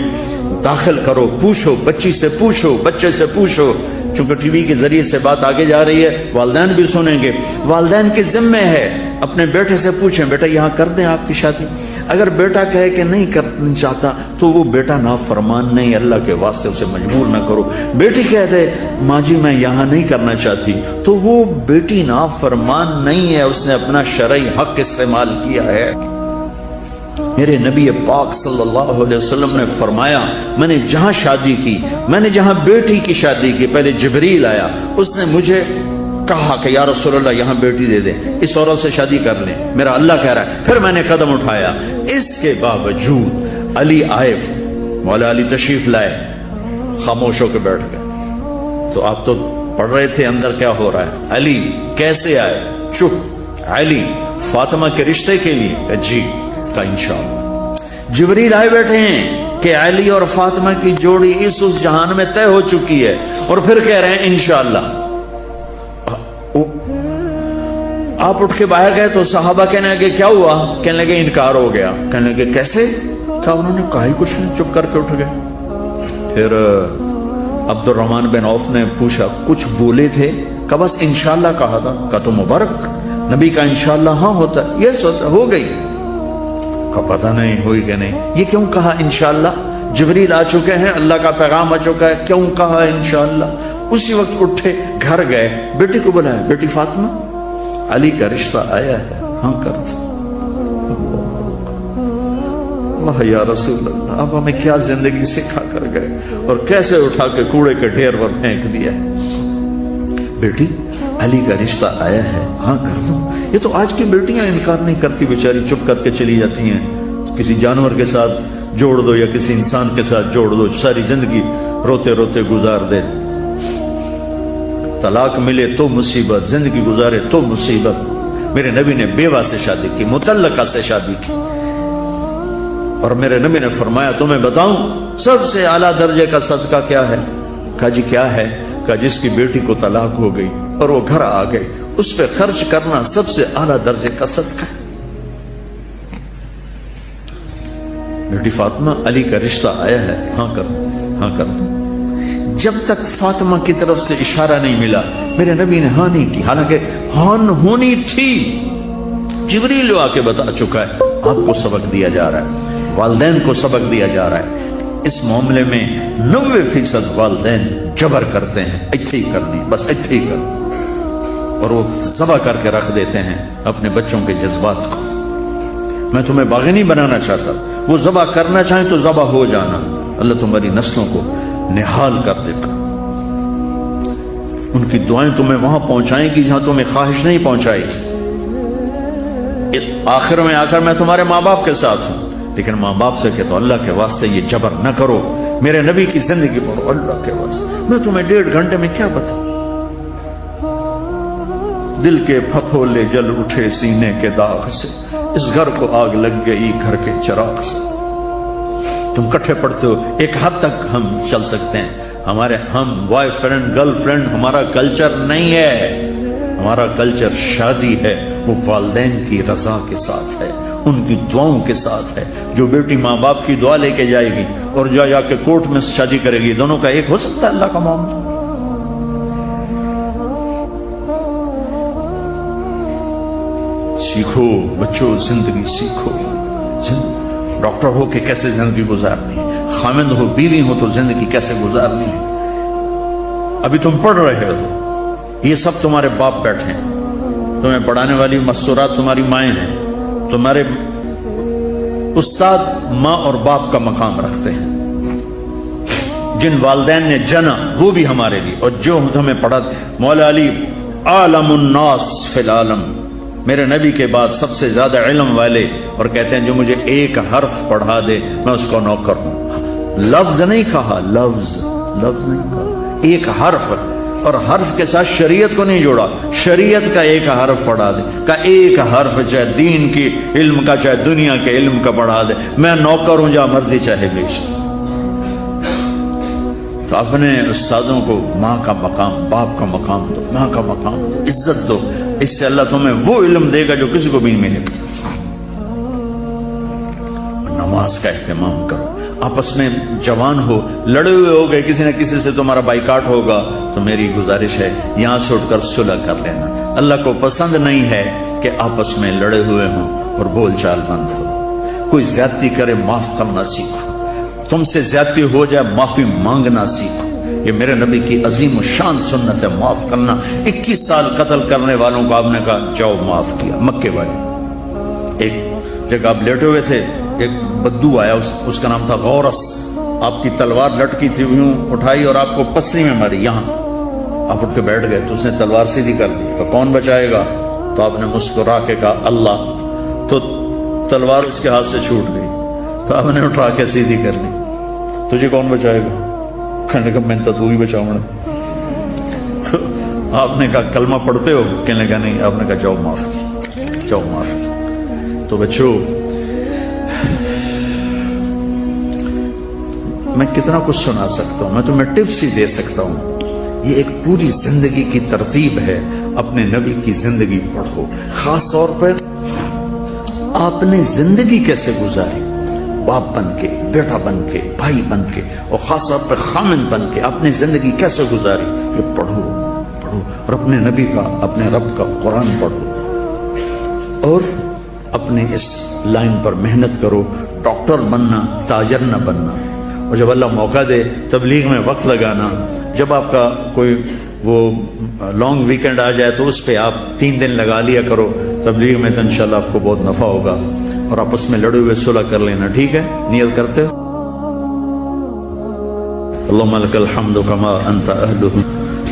داخل کرو, پوچھو, بچی سے پوچھو, بچے سے پوچھو. چونکہ ٹی وی کے ذریعے سے بات آگے جا رہی ہے, والدین بھی سنیں گے. والدین کے ذمے ہے اپنے بیٹے سے پوچھیں, بیٹا یہاں کر دیں آپ کی شادی. اگر بیٹا کہے کہ نہیں کرنا چاہتا تو وہ بیٹا نافرمان نہیں, اللہ کے واسطے اسے مجبور نہ کرو. بیٹی کہہ دے ماں جی میں یہاں نہیں کرنا چاہتی, تو وہ بیٹی نافرمان نہیں ہے, اس نے اپنا شرعی حق استعمال کیا ہے. میرے نبی پاک صلی اللہ علیہ وسلم نے فرمایا, میں نے جہاں شادی کی, میں نے جہاں بیٹی کی شادی کی, پہلے جبریل آیا, اس نے مجھے کہا کہ یا رسول اللہ یہاں بیٹی دے دیں, اس عورت سے شادی کر لیں, میرا اللہ کہہ رہا ہے. پھر میں نے قدم اٹھایا. اس کے باوجود علی آئے, مولا علی تشریف لائے, خاموش ہو کے بیٹھ گئے. تو آپ تو پڑھ رہے تھے اندر کیا ہو رہا ہے. علی کیسے آئے؟ چپ. علی فاطمہ کے رشتے کے لیے؟ جی. کا انشاءاللہ. جبریل آئے بیٹھے ہیں کہ علی اور فاطمہ کی جوڑی اس جہان میں طے ہو چکی ہے, اور پھر کہہ رہے ہیں انشاءاللہ. آپ اٹھ کے باہر گئے تو صحابہ کہنے لگے کیا ہوا؟ کہنے لگے انکار ہو گیا. کہنے لگے کیسے؟ کہا انہوں نے کہا ہی کچھ نہیں, چپ کر کے اٹھ گئے. پھر عبد الرحمن بن عوف نے پوچھا کچھ بولے تھے؟ کہا بس انشاءاللہ کہا تھا. کہا تو مبارک, نبی کا انشاءاللہ ہاں ہوتا ہے, یس ہوتا, ہو گئی. کا پتہ نہیں ہوئی کہ نہیں. یہ کیوں کہا انشاءاللہ؟ جبریل آ چکے ہیں, اللہ کا پیغام آ چکا ہے, کیوں کہا انشاءاللہ؟ اسی وقت اٹھے, گھر گئے, بیٹی کو بلایا, بیٹی فاطمہ علی کا رشتہ آیا ہے, ہاں کر دو. اللہ یا رسول اللہ, آپ ہمیں کیا زندگی سکھا کر گئے, اور کیسے اٹھا کے کوڑے کے ڈھیر پر پھینک دیا. بیٹی علی کا رشتہ آیا ہے, ہاں کر دو. یہ تو آج کی بیٹیاں انکار نہیں کرتی, بیچاری چپ کر کے چلی جاتی ہیں. کسی جانور کے ساتھ جوڑ دو یا کسی انسان کے ساتھ جوڑ دو, ساری زندگی روتے روتے گزار دے. طلاق ملے تو مصیبت, زندگی گزارے تو مصیبت. میرے نبی نے بیوہ سے شادی کی, مطلقہ سے شادی کی, اور میرے نبی نے فرمایا تمہیں بتاؤں سب سے اعلیٰ درجے کا صدقہ کیا ہے؟ کہا جی کیا ہے؟ کہا جس کی بیٹی کو طلاق ہو گئی اور وہ گھر آ گئی, اس پہ خرچ کرنا سب سے اعلیٰ درجے کا صدقہ ہے. بیٹی فاطمہ علی کا رشتہ آیا ہے, ہاں کر دو, ہاں کر دو. جب تک فاطمہ کی طرف سے اشارہ نہیں ملا میرے نبی نے ہاں نہیں کی, حالانکہ ہاں ہونی تھی. جبریل آ کے بتا چکا ہے, آپ کو سبق دیا جا رہا ہے, والدین کو سبق دیا جا رہا ہے. اس معاملے میں 90% والدین جبر کرتے ہیں, ایتھے ہی کرنی, بس ایتھے ہی کرنی, اور وہ ذبح کر کے رکھ دیتے ہیں اپنے بچوں کے جذبات کو. میں تمہیں باغی نہیں بنانا چاہتا, وہ ذبح کرنا چاہیں تو ذبح ہو جانا, اللہ تمہاری نسلوں کو نحال کر دے گا. ان کی دعائیں تمہیں وہاں پہنچائیں گی جہاں تمہیں خواہش نہیں پہنچائے گی. آخر میں آ کر میں تمہارے ماں باپ کے ساتھ ہوں, لیکن ماں باپ سے کہ تو اللہ کے واسطے یہ جبر نہ کرو, میرے نبی کی زندگی پڑھو اللہ کے واسطے. میں تمہیں 1.5 گھنٹے میں کیا بتاؤں. دل کے پھپھولے جل اٹھے سینے کے داغ سے, اس گھر کو آگ لگ گئی گھر کے چراغ سے. تم کٹھے پڑھتے ہو, ایک حد تک ہم چل سکتے ہیں, ہمارے ہم بوائے فرینڈ گرل فرینڈ ہمارا کلچر نہیں ہے. ہمارا کلچر شادی ہے, وہ والدین کی رضا کے ساتھ ہے, ان کی دعاؤں کے ساتھ ہے. جو بیٹی ماں باپ کی دعا لے کے جائے گی اور جا کے کورٹ میں شادی کرے گی, دونوں کا ایک ہو سکتا ہے اللہ کا معاملہ. سیکھو بچوں, زندگی سیکھو. ڈاکٹر ہو کے کیسے زندگی گزارنی ہے, خامند ہو بیوی ہو تو زندگی کیسے گزارنی ہے. ابھی تم پڑھ رہے ہو, یہ سب تمہارے باپ بیٹھے ہیں, تمہیں پڑھانے والی مستورات تمہاری مائیں ہیں, تمہارے استاد ماں اور باپ کا مقام رکھتے ہیں. جن والدین نے جنا وہ بھی ہمارے لیے, اور جو ہمیں پڑھا. مولا علی عالم الناس فی العالم, میرے نبی کے بعد سب سے زیادہ علم والے, اور کہتے ہیں جو مجھے ایک حرف پڑھا دے میں اس کو نوکر ہوں. لفظ نہیں کہا, لفظ نہیں کہا, ایک حرف, اور حرف کے ساتھ شریعت کو نہیں جوڑا. شریعت کا ایک حرف پڑھا دے, کا ایک حرف چاہے دین کی علم کا چاہے دنیا کے علم کا پڑھا دے, میں نوکر ہوں, جہاں مرضی چاہے بیچ. تو اپنے استادوں کو ماں کا مقام، باپ کا مقام دو، ماں کا مقام دو، عزت دو، اس سے اللہ تمہیں وہ علم دے گا جو کسی کو بھی نہیں ملے گا۔ نماز کا اہتمام کرو، آپس میں جوان ہو، لڑے ہوئے ہو گئے، کسی نہ کسی سے تمہارا بائیکاٹ ہوگا، تو میری گزارش ہے یہاں سے اٹھ کر صلح کر لینا۔ اللہ کو پسند نہیں ہے کہ آپس میں لڑے ہوئے ہوں اور بول چال بند ہو۔ کوئی زیادتی کرے معاف کرنا سیکھو، تم سے زیادتی ہو جائے معافی مانگنا سیکھو، یہ میرے نبی کی عظیم و شان سنت ہے، معاف کرنا۔ 21 سال قتل کرنے والوں کو آپ نے کہا جاؤ معاف کیا، مکے والے۔ ایک جگہ آپ لیٹے ہوئے تھے، ایک بدو آیا، اس کا نام تھا غورس، آپ کی تلوار لٹکی تھی، یوں اٹھائی اور آپ کو پسلی میں ماری، یہاں آپ اٹھ کے بیٹھ گئے تو اس نے تلوار سیدھی کر دی، کہ کون بچائے گا؟ تو آپ نے مسکرا کے کہا اللہ، تو تلوار اس کے ہاتھ سے چھوٹ گئی، تو آپ نے اٹھا کے سیدھی کر لی، تجھے کون بچائے گا؟ کہنے کا میں تو ہی بچاؤں گا۔ تو آپ نے کہا کلمہ پڑھتے ہو؟ کہنے کا نہیں۔ آپ نے کہا جاؤ معاف کی، جاؤ معاف کی۔ تو بچوں، میں کتنا کچھ سنا سکتا ہوں، میں تمہیں ٹپس ہی دے سکتا ہوں، یہ ایک پوری زندگی کی ترتیب ہے۔ اپنے نبی کی زندگی پڑھو، خاص طور پر آپ نے زندگی کیسے گزاری، باپ بن کے، بیٹا بن کے، بھائی بن کے، اور خاص طور پر خامن بن کے آپ نے زندگی کیسے گزاری، یہ پڑھو پڑھو، اور اپنے نبی کا، اپنے رب کا قرآن پڑھو، اور اپنے اس لائن پر محنت کرو، ڈاکٹر بننا، تاجر نہ بننا، اور جب اللہ موقع دے تبلیغ میں وقت لگانا۔ جب آپ کا کوئی وہ لانگ ویکنڈ آ جائے تو اس پہ آپ 3 دن لگا لیا کرو تبلیغ میں، تو انشاءاللہ آپ کو بہت نفع ہوگا، اور آپس میں لڑے ہوئے صلح کر لینا، ٹھیک ہے؟ نیت کرتے ہو؟ اللہم لک الحمد کما انت اہلہ،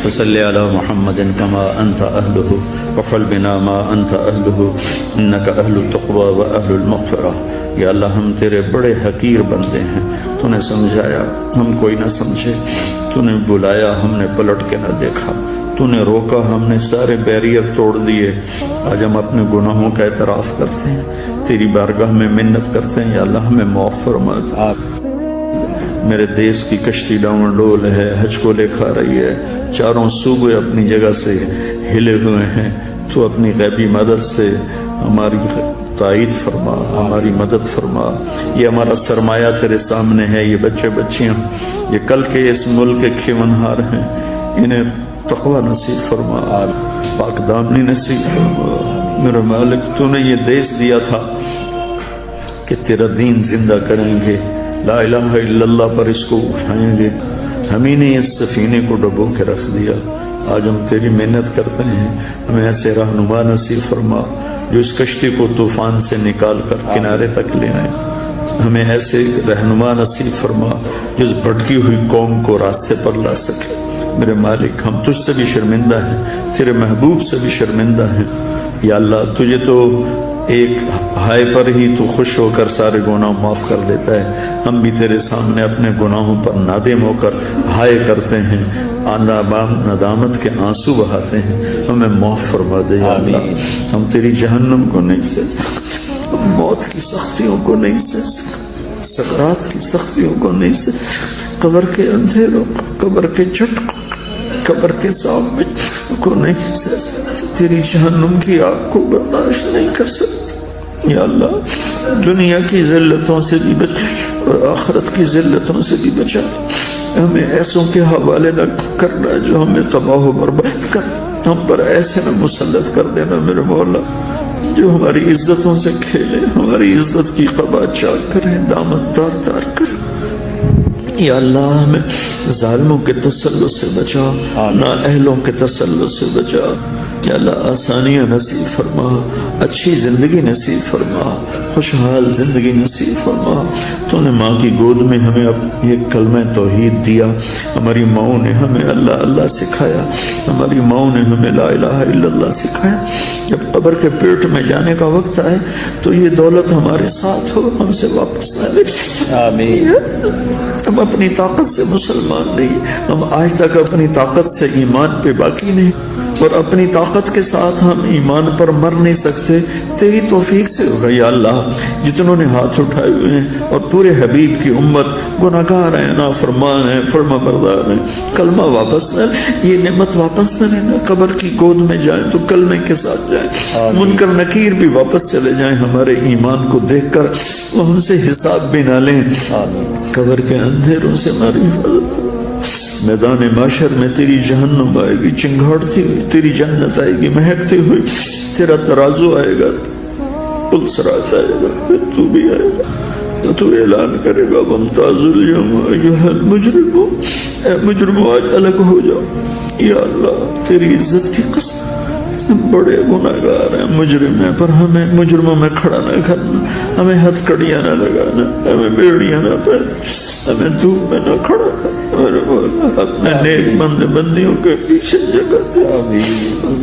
فصلی علی محمد کما انت اہلہ، وفعل بنا ما انت اہلہ، انک اہل التقوی و اہل المغفرہ۔ یا اللہ، ہم تیرے بڑے حقیر بندے ہیں، تو نے سمجھایا ہم کوئی نہ سمجھے، تو نے بلایا ہم نے پلٹ کے نہ دیکھا، تو نے روکا ہم نے سارے بیریئر توڑ دیے۔ آج ہم اپنے گناہوں کا اعتراف کرتے ہیں، تیری بارگاہ میں منت کرتے ہیں، یا اللہ ہمیں معاف فرما۔ میرے دیس کی کشتی ڈاؤن ڈول ہے، حج کو لے کھا رہی ہے، چاروں صوبے اپنی جگہ سے ہلے ہوئے ہیں، تو اپنی غیبی مدد سے ہماری تائید فرما، ہماری مدد فرما۔ یہ ہمارا سرمایہ تیرے سامنے ہے، یہ بچے بچیاں، یہ کل کے اس ملک کے کھیونہار ہیں، انہیں تقوی نصیب فرما، پاک دامنی نصیب فرما۔ میرے مالک، تو نے یہ دیس دیا تھا کہ تیرا دین زندہ کریں گے، لا الہ الا اللہ پر اس کو اٹھائیں گے، ہم ہی نے اس سفینے کو ڈبو کے رکھ دیا۔ آج ہم تیری محنت کرتے ہیں، ہمیں ایسے رہنما نصیب فرما جو اس کشتی کو طوفان سے نکال کر کنارے تک لے آئے، ہمیں ایسے رہنما نصیب فرما جو اس بھٹکی ہوئی قوم کو راستے پر لا سکے۔ میرے مالک، ہم تجھ سے بھی شرمندہ ہیں، تیرے محبوب سے بھی شرمندہ ہیں، یا اللہ تجھے تو ایک ہائے پر ہی تو خوش ہو کر سارے گناہ معاف کر دیتا ہے، ہم بھی تیرے سامنے اپنے گناہوں پر نادم ہو کر ہائے کرتے ہیں، ندامت کے آنسو بہاتے ہیں، ہمیں معاف فرما دے یا اللہ۔ ہم تیری جہنم کو نہیں سہ سکتے، ہم موت کی سختیوں کو نہیں سہ سکتے، سکرات کی سختیوں کو نہیں سہ سکتے، قبر کے اندھیروں، قبر کے جھٹکوں، قبر کے سامنے کو نہیں سہ سکتے، تیری جہنم کی آگ کو برداشت نہیں کر سکتے۔ یا اللہ، دنیا کی ذلتوں سے بھی بچا اور آخرت کی ذلتوں سے بھی بچا، ہمیں ایسوں کے حوالے نہ کرنا جو ہمیں تباہ و برباد کر، ہم پر ایسے نہ مسلط کر دینا میرے مولا جو ہماری عزتوں سے کھیلے، ہماری عزت کی قبا چاک کرے، دامن تار تار کرے۔ یا اللہ، ہمیں ظالموں کے تسلط سے بچا، نا اہلوں کے تسلط سے بچا۔ یا اللہ، آسانیاں نصیب فرما، اچھی زندگی نصیب فرما، خوشحال زندگی نصیب فرما۔ تو نے ماں کی گود میں ہمیں یہ کلمہ توحید دیا، ہماری ماؤں نے ہمیں اللہ اللہ سکھایا، ہماری ماؤں نے ہمیں لا الہ الا اللہ سکھایا۔ جب قبر کے پیٹ میں جانے کا وقت آئے تو یہ دولت ہمارے ساتھ ہو، ہم سے واپس نہ لے۔ آمین۔ ہم اپنی طاقت سے مسلمان نہیں، ہم آج تک اپنی طاقت سے ایمان پہ باقی نہیں، اور اپنی طاقت کے ساتھ ہم ایمان پر مر نہیں سکتے، تیری توفیق سے ہوگا یا اللہ۔ جتنوں نے ہاتھ اٹھائے ہوئے ہیں اور پورے حبیب کی امت گناہگار ہیں، نافرمان ہیں، فرما بردار ہیں، کلمہ واپس نہ، یہ نعمت واپس نہ لینا، قبر کی گود میں جائیں تو کلمے کے ساتھ جائیں، منکر نکیر بھی واپس چلے جائیں ہمارے ایمان کو دیکھ کر، وہ ہم سے حساب بھی نہ لیں، قبر کے اندھیروں سے ہماری حفاظت۔ میدان معاشر میں تیری جہنم آئے گی چنگھاڑتی ہوئی، تیری جنت آئے گی مہکتی ہوئی، تیرا ترازو آئے گا، پلسرات آئے گا، پھر تو بھی آئے گا، تو اعلان کرے گا وامتاز الیوم ایھا المجرمون، اے مجرموں آج الگ ہو جاؤ۔ یا اللہ تیری عزت کی قسم، ہم بڑے گناہگار ہیں، مجرم ہیں، پر ہمیں مجرموں میں کھڑا نہ کرنا، ہمیں ہتھ کڑیاں نہ لگانا، ہمیں بیڑیاں نہ پہنا، ہمیں دھوپ میں نہ کھڑا کرنا، میرے مولا اپنے نیک بندے بندیوں کے پیچھے جگہ دے،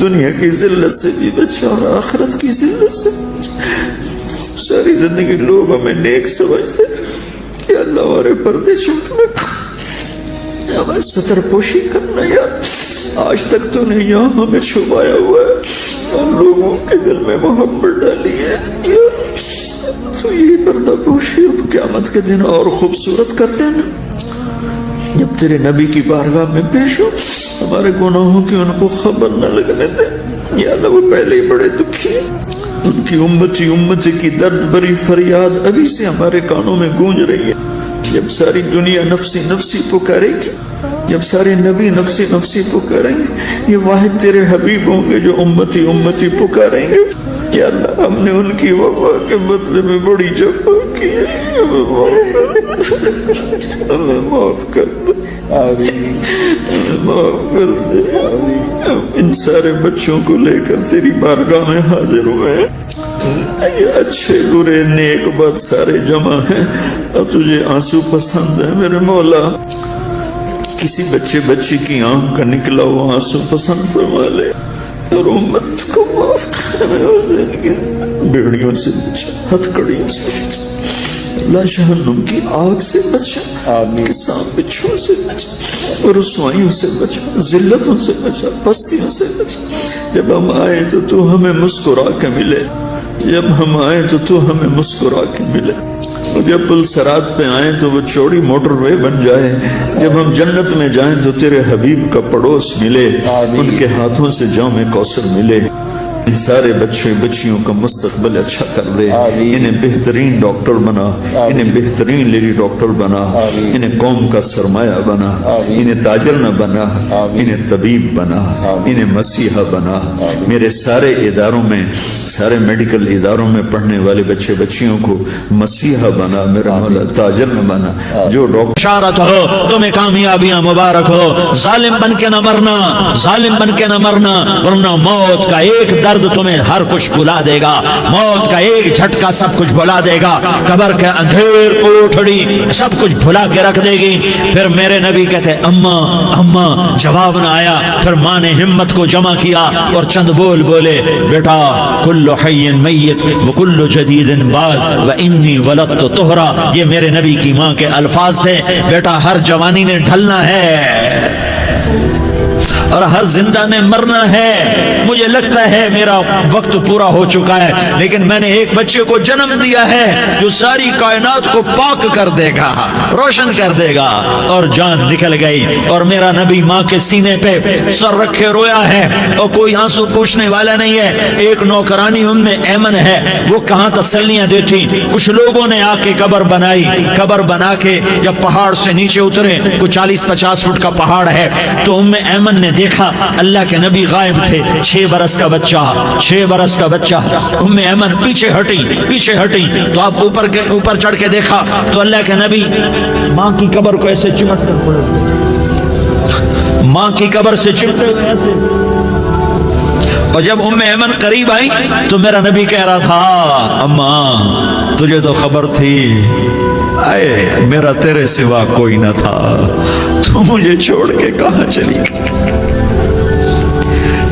دنیا کی ذلت سے بھی بچا اور آخرت کی ذلت سے بچا۔ ساری زندگی لوگ ہمیں نیک سمجھتے، یا اللہ ہمارے پردے چھوٹنے ہمیں ستر پوشی کرنا، یا آج تک تو نے یہاں ہمیں چھپایا ہوا ہے اور لوگوں کے دل میں محبت ڈالی ہے، یا تو یہی پردہ پوشی اب قیامت کے دن اور خوبصورت کر دینا، جب تیرے نبی کی بارگاہ میں پیش ہو ہمارے گناہوں کی ان کو خبر نہ لگنے دے۔ یا اللہ وہ پہلے ہی بڑے دکھی ہیں، ان کی امتی کی درد بری فریاد ابھی سے ہمارے کانوں میں گونج رہی ہے۔ جب ساری دنیا نفسی نفسی پکارے گی، جب سارے نبی نفسی نفسی پکاریں گے، یہ واحد تیرے حبیب ہوں گے جو امتی امتی پکاریں گے۔ یا اللہ ہم نے ان کی وفا کے بدلے میں بڑی جفا کی ہے، ہمیں معاف کر دے، ہمیں معاف کر دے۔ ہم ان سارے بچوں کو لے کر تیری بارگاہ میں حاضر ہوئے ہیں، یہ اچھے برے نیک بد سارے جمع ہیں، اور تجھے آنسو پسند ہے میرے مولا۔ کسی بچے بچی کی آنکھ کا نکلا وہ آنسو پسند فرما لے، اور امت کو معاف کر، ہمیں اس دن کی بیڑیوں سے بچا، ہتھ کڑیوں سے بچا، اللہ جہنم کی آگ سے بچا، سانپ بچھو سے بچا، رسوائیوں سے بچا، ذلتوں سے بچا، پستیوں سے بچا۔ جب ہم آئے تو تو ہمیں مسکرا کے ملے، جب ہم آئے تو تو ہمیں مسکرا کے ملے، اور جب پل سرات پہ آئیں تو وہ چوڑی موٹر وے بن جائے، جب ہم جنت میں جائیں تو تیرے حبیب کا پڑوس ملے، ان کے ہاتھوں سے جام کوثر ملے۔ ان سارے بچے بچیوں کا مستقبل اچھا کر دے، انہیں بہترین ڈاکٹر بنا، انہیں بہترین لیڈی ڈاکٹر بنا، انہیں قوم کا سرمایہ بنا، انہیں تاجر نہ بنا، انہیں طبیب بنا، انہیں مسیحا بنا۔ میرے سارے اداروں میں، سارے میڈیکل اداروں میں پڑھنے والے بچے بچیوں کو مسیحا بنا میرا مولا، تاجر نہ بنا۔ جو ڈاکٹر بشارت ہو تمہیں کامیابیاں مبارک ہو، ظالم بن کے نہ مرنا، ظالم بن کے نہ مرنا، ورنہ موت کا ایک درد تمہیں ہر کچھ بھلا دے گا، موت کا ایک جھٹکا سب کچھ بھلا دے گا، قبر کے اندھیر کوٹھڑی سب کچھ بھلا کے رکھ دے گی۔ پھر میرے نبی کہتے اماں اماں، جواب نہ آیا، پھر ماں نے ہمت کو جمع کیا اور چند بول بولے، بیٹا کل حی میت وکل جدید بال وانی ولدت طہرا، یہ میرے نبی کی ماں کے الفاظ تھے، بیٹا ہر جوانی نے ڈھلنا ہے اور ہر زندہ نے مرنا ہے، مجھے لگتا ہے میرا وقت پورا ہو چکا ہے، لیکن میں نے ایک بچے کو جنم دیا ہے جو ساری کائنات کو پاک کر دے گا، روشن کر دے گا، اور جان نکل گئی، اور میرا نبی ماں کے سینے پہ سر رکھے رویا ہے، اور کوئی آنسو پوچھنے والا نہیں ہے۔ ایک نوکرانی ام ایمن ہے، وہ کہاں تسلیاں دیتی، کچھ لوگوں نے آ کے قبر بنائی، قبر بنا کے جب پہاڑ سے نیچے اترے، کوئی 40-50 فٹ کا پہاڑ ہے، تو ام ایمن نے دیکھا اللہ کے نبی غائب تھے، 6 برس کا بچہ، 6 برس کا بچہ۔ ام ایمن پیچھے ہٹی تو آپ اوپر چڑھ کے دیکھا تو اللہ کے نبی ماں کی قبر کو ایسے چمٹ کر پڑے، ماں کی قبر سے چمٹے ہوئے ایسے۔ اور جب ام ایمن قریب آئی تو میرا نبی کہہ رہا تھا اماں تجھے تو خبر تھی، اے میرا تیرے سوا کوئی نہ تھا، تو مجھے چھوڑ کے کہاں چلی گئی،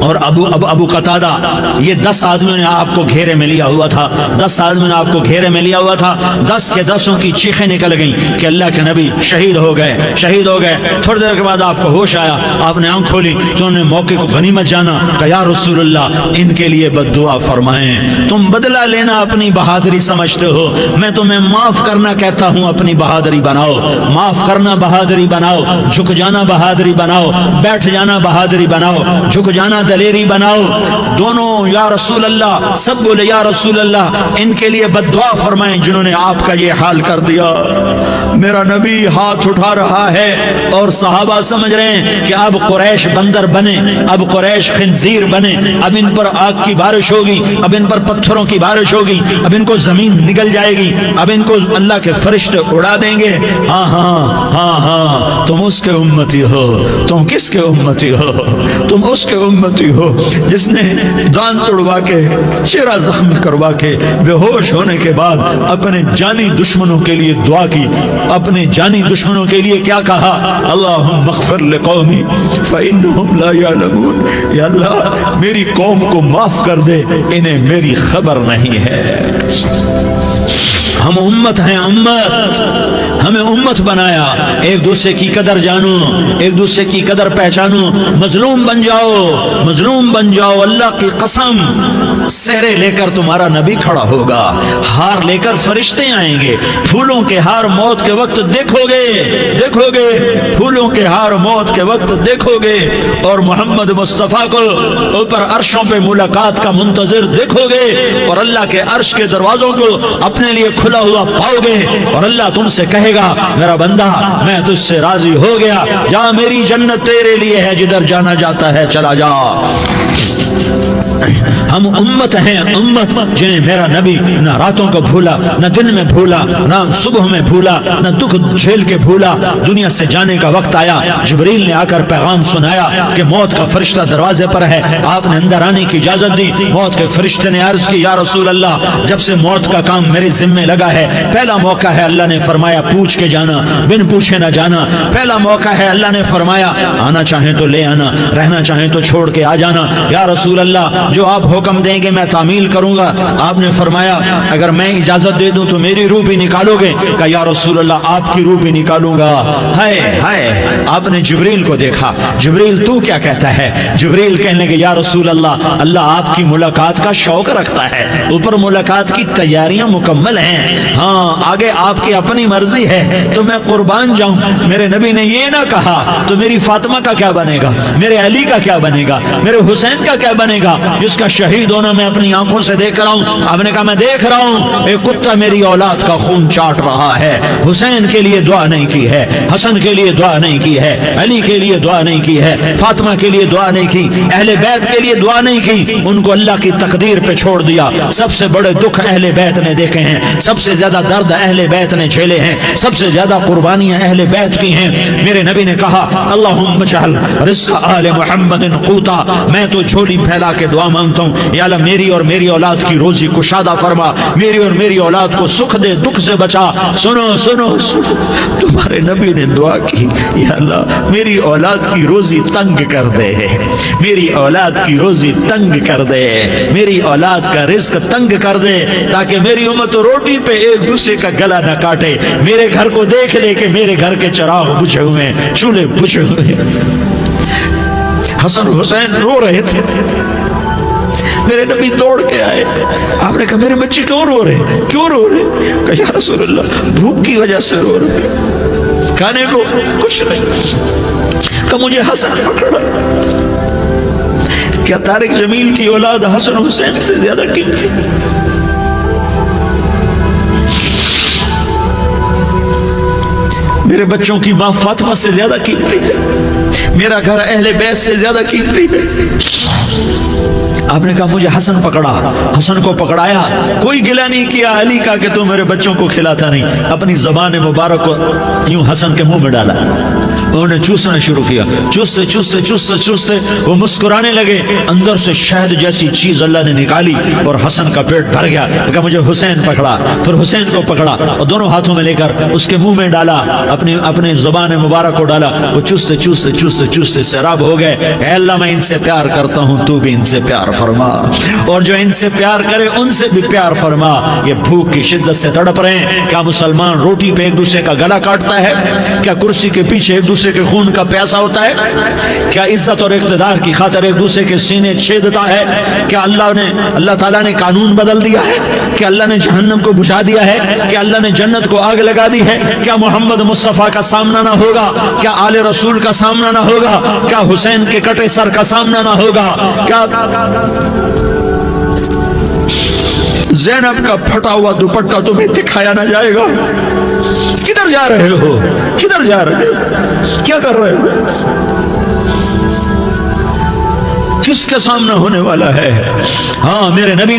اور ابو قتادہ، یہ 10 آدمیوں نے آپ کو گھیرے میں لیا ہوا تھا، 10 آدمیوں نے آپ کو گھیرے میں لیا ہوا تھا، 10 کے 10 کی چیخیں نکل گئیں کہ اللہ کے نبی شہید ہو گئے، شہید ہو گئے۔ تھوڑی دیر کے بعد آپ کو ہوش آیا، آپ نے آنکھ کھولی تو انہوں نے موقع کو غنیمت جانا کہ یا رسول اللہ ان کے لیے بد دعا فرمائیں، تم بدلہ لینا اپنی بہادری سمجھتے ہو، میں تمہیں معاف کرنا کہتا ہوں اپنی بہادری بناؤ، معاف کرنا بہادری بناؤ، جھک جانا بہادری بناؤ، بیٹھ جانا بہادری بناؤ، جھک جانا دلیری بناؤ۔ دونوں یا رسول اللہ، سب بولے یا رسول اللہ ان کے لیے بد دعا فرمائیں جنہوں نے آپ کا یہ حال کر دیا۔ میرا نبی ہاتھ اٹھا رہا ہے اور صحابہ سمجھ رہے ہیں کہ اب قریش بندر بنے، اب قریش خنزیر بنے، اب ان پر آگ کی بارش ہوگی، اب ان پر پتھروں کی بارش ہوگی، اب ان کو زمین نگل جائے گی، اب ان کو اللہ کے فرشتے اڑا دیں گے۔ ہاں ہاں ہاں ہاں، تم اس کے امتی ہو، تم کس کے امتی ہو؟ تم اس کے امتی ہو جس نے دان توڑوا کے، چہرہ زخم کروا کے، بے ہوش ہونے کے بعد اپنے جانی دشمنوں کے لیے دعا کی، اپنے جانی دشمنوں کے لیے کیا کہا؟ اللہم اغفر لقومی فإنہم لا یعلمون، یا اللہ میری قوم کو معاف کر دے، انہیں میری خبر نہیں ہے۔ ہم امت ہیں، امت، ہمیں امت بنایا، ایک دوسرے کی قدر جانو، ایک دوسرے کی قدر پہچانو، مظلوم بن جاؤ، مظلوم بن جاؤ۔ اللہ کی قسم سہرے لے کر تمہارا نبی کھڑا ہوگا، ہار لے کر فرشتے آئیں گے، پھولوں کے ہار موت کے وقت دیکھو گے، دیکھو گے پھولوں کے ہار موت کے وقت دیکھو گے، اور محمد مصطفیٰ کو اوپر عرشوں پہ ملاقات کا منتظر دیکھو گے، اور اللہ کے عرش کے دروازوں کو اپنے لیے کھلا ہوا پاؤ گے، اور اللہ تم سے کہے گا میرا بندہ میں تجھ سے راضی ہو گیا، جا میری جنت تیرے لیے ہے، جدھر جانا جاتا ہے چلا جا۔ ہم امت ہیں، امت جنہیں میرا نبی نہ راتوں کو بھولا، نہ دن میں بھولا، نہ صبح میں بھولا، نہ دکھ جھیل کے بھولا۔ دنیا سے جانے کا وقت آیا، جبریل نے آ کر پیغام سنایا کہ موت کا فرشتہ دروازے پر ہے، آپ نے اندر آنے کی اجازت دی۔ موت کے فرشتے نے عرض کی یا رسول اللہ جب سے موت کا کام میرے ذمہ لگا ہے، پہلا موقع ہے، اللہ نے فرمایا پوچھ کے جانا، بن پوچھے نہ جانا، پہلا موقع ہے، اللہ نے فرمایا آنا چاہیں تو لے آنا، رہنا چاہیں تو چھوڑ کے آ جانا۔ یا رسول اللہ جو آپ حکم دیں گے میں تعمیل کروں گا۔ آپ نے فرمایا اگر میں اجازت دے دوں تو میری روح بھی نکالو گے؟ کہا یا رسول اللہ آپ کی روح بھی نکالوں گا۔ ہائے ہائے، آپ نے جبریل کو دیکھا، جبریل تو کیا کہتا ہے؟ جبریل کہنے لگے یا رسول اللہ اللہ آپ کی ملاقات کا شوق رکھتا ہے، اوپر ملاقات کی تیاریاں مکمل ہیں، ہاں آگے آپ کی اپنی مرضی ہے تو میں قربان جاؤں۔ میرے نبی نے یہ نہ کہا تو میری فاطمہ کا کیا بنے گا، میرے علی کا کیا بنے گا، میرے حسین کا کیا بنے گا جس کا شہید ہونا میں اپنی آنکھوں سے دیکھ رہا ہوں؟ آپ نے کہا میں دیکھ رہا ہوں ایک کتا میری اولاد کا خون چاٹ رہا ہے، حسین کے لیے دعا نہیں کی ہے، حسن کے لیے دعا نہیں کی ہے، علی کے لیے دعا نہیں کی ہے، فاطمہ کے لیے دعا نہیں کی، اہل بیت کے لیے دعا نہیں کی، ان کو اللہ کی تقدیر پہ چھوڑ دیا۔ سب سے بڑے دکھ اہل بیت نے دیکھے ہیں، سب سے زیادہ درد اہل بیت نے جھیلے ہیں، سب سے زیادہ قربانیاں اہل بیت کی ہیں۔ میرے نبی نے کہا اللہم اجعل رزق آل محمد قوتا، میں تو جھولی پھیلا کے دعا مانگتا ہوں یا اللہ میری اور میری اولاد کی روزی کشادہ فرما، میری اور میری اولاد کو سکھ دے، دکھ سے بچا۔ سنو سنو سنو، تمہارے نبی نے دعا کی یا اللہ میری اولاد کی روزی تنگ کر دے، میری اولاد کی روزی تنگ کر دے، میری اولاد کا رزق تنگ کر دے تاکہ میری امت روٹی پہ ایک دوسرے کا گلا نہ کاٹے، میرے گھر کو دیکھ لے کہ میرے گھر کے چراغ بجھے ہوئے، چولہے بجھے ہوئے۔ حسن حسین رو رہے تھے، میرے نبی دوڑ کے آئے، آپ نے کہا میرے بچے کیوں رو رہے، کیوں رو رہے؟ کہا یا رسول اللہ بھوک کی وجہ سے رو رہے، کھانے کو کچھ نہیں۔ کہا مجھے حسن پکڑا۔ کیا طارق جمیل کی اولاد حسن حسین سے زیادہ قیمتی؟ میرے بچوں کی ماں فاطمہ سے زیادہ قیمتی ہے، میرا گھر اہل بیت سے زیادہ قیمتی ہے۔ آپ نے کہا مجھے حسن پکڑا، حسن کو پکڑایا، کوئی گلہ نہیں کیا علی کا کہ تو میرے بچوں کو کھلاتا نہیں، اپنی زبان مبارک کو یوں حسن کے منہ میں ڈالا۔ انہوں نے چوسنا شروع کیا. چوستے چوستے چوستے چوستے وہ مسکرانے لگے. اندر سے شہد جیسی چیز اللہ نے نکالی اور حسن کا پیٹ بھر گیا. کہا مجھے حسین پکڑا. پھر حسین کو پکڑا اور دونوں ہاتھوں میں لے کر اس کے منہ میں ڈالا, اپنے زبان مبارک کو ڈالا. وہ چوستے چوستے چوستے چوستے سیراب ہو گئے. اے اللہ میں ان سے پیار کرتا ہوں, تو بھی ان سے پیار فرما, اور جو ان سے پیار کرے ان سے بھی پیار فرما. یہ بھوک کی شدت سے تڑپ رہے ہیں. کیا مسلمان روٹی پہ ایک دوسرے کا گلا کاٹتا ہے؟ کیا کرسی کے پیچھے ایک دوسرے کے خون کا پیاسا ہوتا ہے؟ کیا عزت اور اقتدار کی خاطر ایک دوسرے کے سینے چھیدتا ہے؟ کیا اللہ تعالیٰ نے قانون بدل دیا ہے؟ کیا اللہ نے جہنم کو بجھا دیا ہے؟ کیا اللہ نے جنت کو آگ لگا دی ہے؟ کیا محمد مصطفیٰ کا سامنا نہ ہوگا؟ کیا آل رسول کا سامنا نہ ہوگا؟ کیا حسین کے کٹے سر کا سامنا نہ ہوگا؟ کیا زینب کا پھٹا ہوا دوپٹہ تمہیں دکھایا نہ جائے گا؟ کدھر جا رہے ہو؟ کدھر جا رہے ہو؟ کیا کر رہے ہو؟ کس کے سامنے ہونے والا ہے؟ ہاں میرے نبی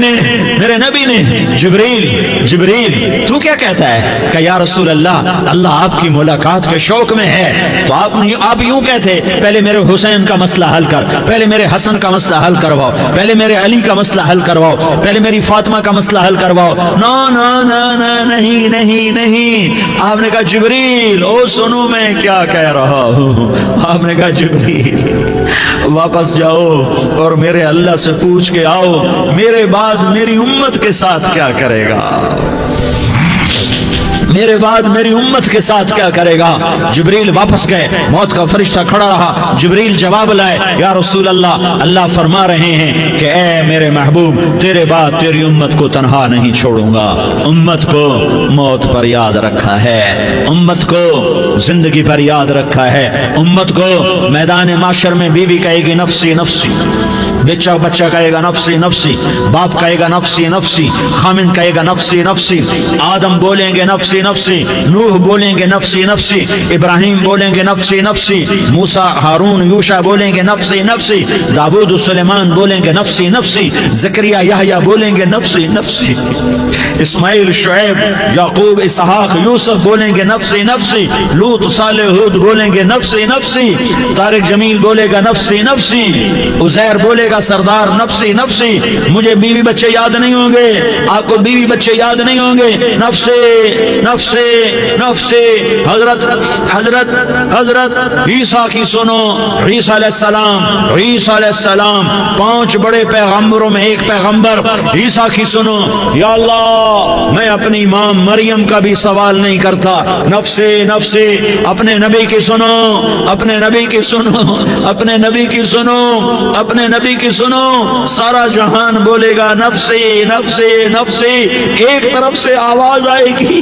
نے جبریل تو کیا کہتا ہے کہ یا رسول اللہ آپ کی ملاقات کے شوق میں ہے. تو آپ یوں کہتے پہلے میرے حسین کا مسئلہ حل کر, پہلے میرے حسن کا مسئلہ حل کرواؤ, پہلے میرے علی کا مسئلہ حل کرواؤ, پہلے میری فاطمہ کا مسئلہ حل کرواؤ. نہیں. آپ نے کہا جبریل او سنو میں کیا کہہ رہا ہوں. آپ نے کہا جبریل واپس جاؤ اور میرے اللہ سے پوچھ کے آؤ میرے بعد میری امت کے ساتھ کیا کرے گا, میرے بعد میری امت کے ساتھ کیا کرے گا. جبریل واپس گئے. موت کا فرشتہ کھڑا رہا. جبریل جواب لائے, یا رسول اللہ فرما رہے ہیں کہ اے میرے محبوب تیرے بعد تیری امت کو تنہا نہیں چھوڑوں گا. امت کو موت پر یاد رکھا ہے, امت کو زندگی پر یاد رکھا ہے, امت کو میدان معاشر میں بیوی کہے گی نفسی نفسی, بچہ کہے گا نفسی نفسی, باپ کہے گا نفسی نفسی, خامن کہے گا نفسی نفسی, آدم بولیں گے نفسی نفسی, نوح بولیں گے نفسی نفسی, ابراہیم بولیں گے نفسی نفسی, موسیٰ ہارون یوشع بولیں گے نفسی نفسی, داؤد سلیمان بولیں گے نفسی نفسی, زکریا یحییٰ بولیں گے نفسی نفسی, اسماعیل شعیب یعقوب اسحاق یوسف بولیں گے نفسی نفسی, لوط صالح ہود بولیں گے نفسی نفسی, طارق جمیل بولے گا نفسی نفسی, عزیر بولے گا سردار نفسی نفسی. مجھے بیوی بچے یاد نہیں ہوں گے, آپ کو بیوی بچے یاد نہیں ہوں گے, نفسی نفسی نفسی. حضرت عیسیٰ کی سنو. عیسیٰ علیہ السلام 5 بڑے پیغمبروں میں ایک پیغمبر عیسیٰ کی سنو. یا اللہ میں اپنی ماں مریم کا بھی سوال نہیں کرتا, نفسی نفسی. اپنے نبی کی سنو, اپنے نبی کی سنو, اپنے نبی کی سنو, اپنے نبی کی سنو. سارا جہان بولے گا نفسی نفسی نفسی. ایک طرف سے آواز آئے گی,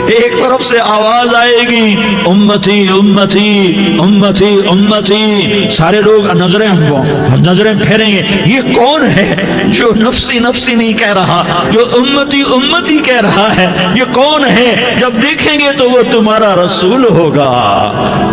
ایک طرف سے آواز آئے گی امتی امتی امتی امتی. سارے لوگ نظریں پھیریں گے, یہ کون ہے جو نفسی نفسی نہیں کہہ رہا, جو امتی امتی کہہ رہا ہے؟ یہ کون ہے؟ جب دیکھیں گے تو وہ تمہارا رسول ہوگا,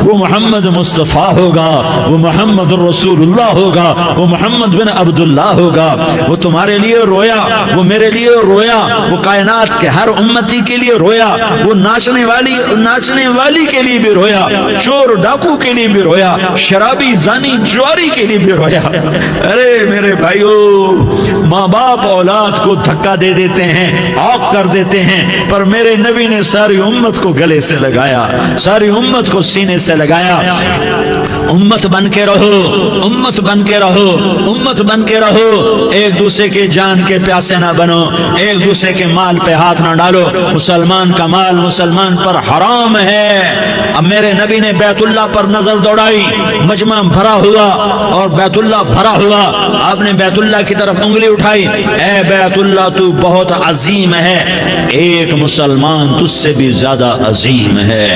وہ محمد مصطفیٰ ہوگا, وہ محمد رسول اللہ ہوگا, وہ محمد بن عبداللہ ہوگا. وہ تمہارے لیے رویا, وہ میرے لیے رویا, وہ کائنات کے ہر امتی کے لیے رویا, وہ ناچنے والی کے لیے بھی رویا, چور ڈاکو کے لیے بھی رویا, شرابی زانی جواری کے لیے بھی رویا. ارے میرے بھائیو, ماں باپ اولاد کو دھکا دے دیتے ہیں, عاق کر دیتے ہیں, پر میرے نبی نے ساری امت کو گلے سے لگایا, ساری امت کو سینے سے لگایا. امت بن کے رہو, امت بن کے رہو, امت بن کے رہو. ایک دوسرے کے جان کے پیاسے نہ بنو, ایک دوسرے کے مال پہ ہاتھ نہ ڈالو. مسلمان کا مال مسلمان پر حرام ہے. اب میرے نبی نے بیت اللہ پر نظر دوڑائی, مجمع بھرا ہوا اور بیت اللہ بھرا ہوا. آپ نے بیت اللہ کی طرف انگلی اٹھائی, اے بیت اللہ تو بہت عظیم ہے, ایک مسلمان تجھ سے بھی زیادہ عظیم ہے.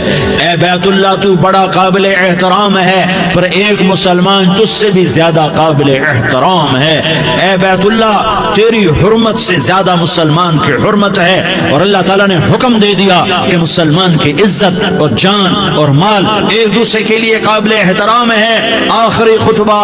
اے بیت اللہ تو بڑا قابل احترام ہے, پر ایک مسلمان تجھ سے بھی زیادہ قابل احترام ہے. اے بیت اللہ تیری حرمت سے زیادہ مسلمان کی حرمت ہے. اور اللہ تعالیٰ نے حکم دے دیا کہ مسلمان کی عزت اور جان اور مال ایک دوسرے کے لیے قابل احترام ہے۔ آخری خطبہ،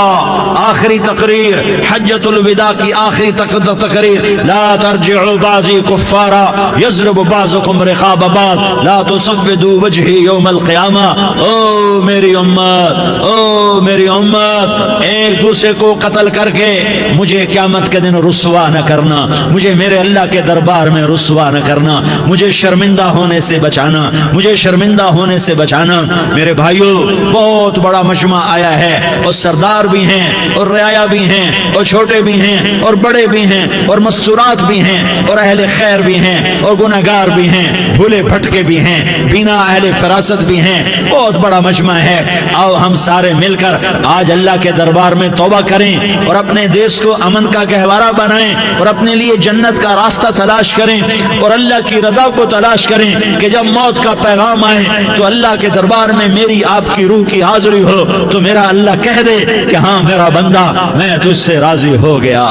آخری تقریر، حجۃ الوداع کی آخری تقریر، لا ترجعوا بعضی کفارا یضرب بعضکم رقاب بعض لا تسودوا وجہی یوم القیامہ۔ او میری امت، او میری امت، ایک دوسرے کو قتل کر کے مجھے قیامت کے دن رسوا نہ کرنا، مجھے میرے اللہ کے دربار میں رسوا نہ کرنا، مجھے شرمندہ ہونے سے بچانا، مجھے شرمندہ ہونے سے بچانا۔ میرے بھائیوں، بہت بڑا مجمع آیا ہے، اور سردار بھی ہیں اور رعایا بھی ہیں اور چھوٹے بھی ہیں اور بڑے بھی ہیں اور مستورات بھی ہیں اور اہل خیر بھی ہیں اور گناہگار بھی ہیں، بھولے بھٹکے بھی ہیں، بینا اہل فراست بھی ہیں، بہت بڑا مجمع ہے۔ آؤ ہم سارے مل کر آج اللہ کے دربار میں توبہ کریں اور اپنے دیش کو امن کا گہوارہ بنائیں اور اپنے لیے جنت کا راستہ تلاش کریں اور اللہ کی رضا کو تلاش کریں کہ جب موت کا پیغام آئے تو اللہ کے دربار میں میری آپ کی روح کی حاضری ہو تو میرا اللہ کہہ دے کہ ہاں میرا بندہ، میں تجھ سے راضی ہو گیا،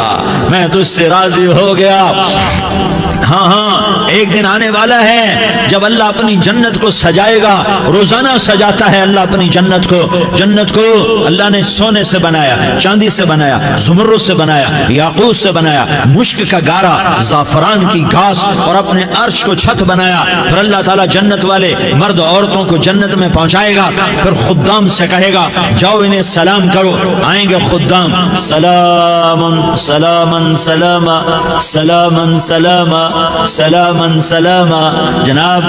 میں تجھ سے راضی ہو گیا۔ ہاں ہاں، ایک دن آنے والا ہے جب اللہ اپنی جنت کو سجائے گا، روزانہ سجاتا ہے اللہ اپنی جنت کو۔ جنت کو اللہ نے سونے سے بنایا، چاندی سے بنایا، زمرد سے بنایا، یاقوت سے بنایا، مشک کا گارا، زعفران کی گھاس اور اپنے عرش کو چھت بنایا۔ پھر اللہ تعالیٰ جنت والے مرد عورتوں کو جنت میں پہنچائے گا، پھر خدام سے کہے گا جاؤ انہیں سلام کرو۔ آئیں گے خدام، سلام سلام سلام سلام سلام سلام سلام۔ جناب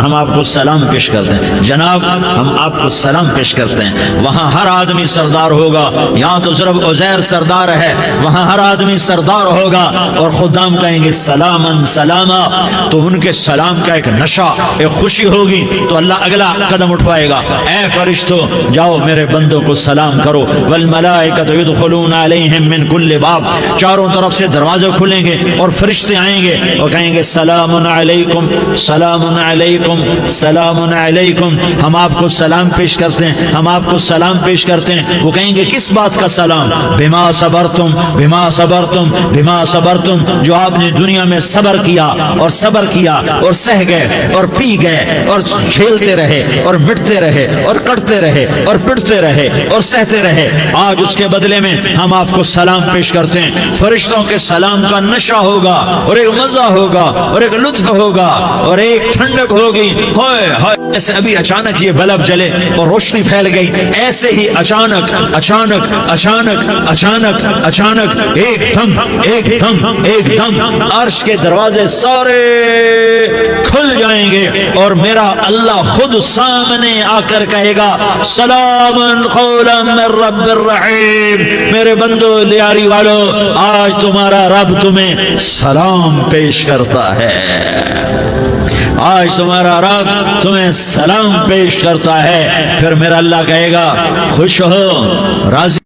ہم آپ کو سلام پیش کرتے ہیں، جناب ہم آپ کو سلام پیش کرتے ہیں۔ وہاں ہر آدمی سردار ہوگا، یہاں تو صرف عزیر سردار ہے، وہاں ہر آدمی سردار ہوگا اور خدام کہیں گے سلام سلاما، تو ان کے سلام کا ایک نشہ، ایک خوشی ہوگی، تو اللہ اگلا قدم اٹھوائے گا، اے فرشتوں جاؤ میرے بندوں کو سلام کرو۔ والملائکۃ یدخلون علیہم من کل باب، چاروں طرف سے دروازے کھلیں گے اور فرشتے آئیں گے اور کہیں گے سلام علیکم سلام علیکم سلام علیکم۔ ہم آپ کو سلام پیش کرتے ہیں، ہم آپ کو سلام پیش کرتے ہیں۔ وہ کہیں گے کس بات کا سلام؟ بما صبرتم بما صبرتم بما صبرتم، جو آپ نے دنیا میں صبر کیا اور صبر کیا اور سہ گئے اور پی گئے اور جھیلتے رہے اور مٹتے رہے اور کٹتے رہے اور پٹتے رہے اور سہتے رہے، آج اس کے بدلے میں ہم آپ کو سلام پیش کرتے ہیں۔ فرشتوں کے سلام کا نشہ ہوگا اور ایک مزہ ہوگا اور ایک لطف ہوگا اور ایک ٹھنڈک ہوگی۔ ہوئے ہوئے، ایسے ابھی اچانک یہ بلب جلے اور روشنی پھیل گئی، ایسے ہی اچانک اچانک اچانک اچانک اچانک ایک دم ایک دم ایک دم عرش کے دروازے سارے کھل جائیں گے اور میرا اللہ خود سامنے آ کر کہے گا سلام قولا من رب الرحیم۔ میرے بندو دیاری والو، آج تمہارا رب تمہیں سلام پیش کرتا ہے، آج تمہارا رب تمہیں سلام پیش کرتا ہے۔ پھر میرا اللہ کہے گا خوش ہو، راضی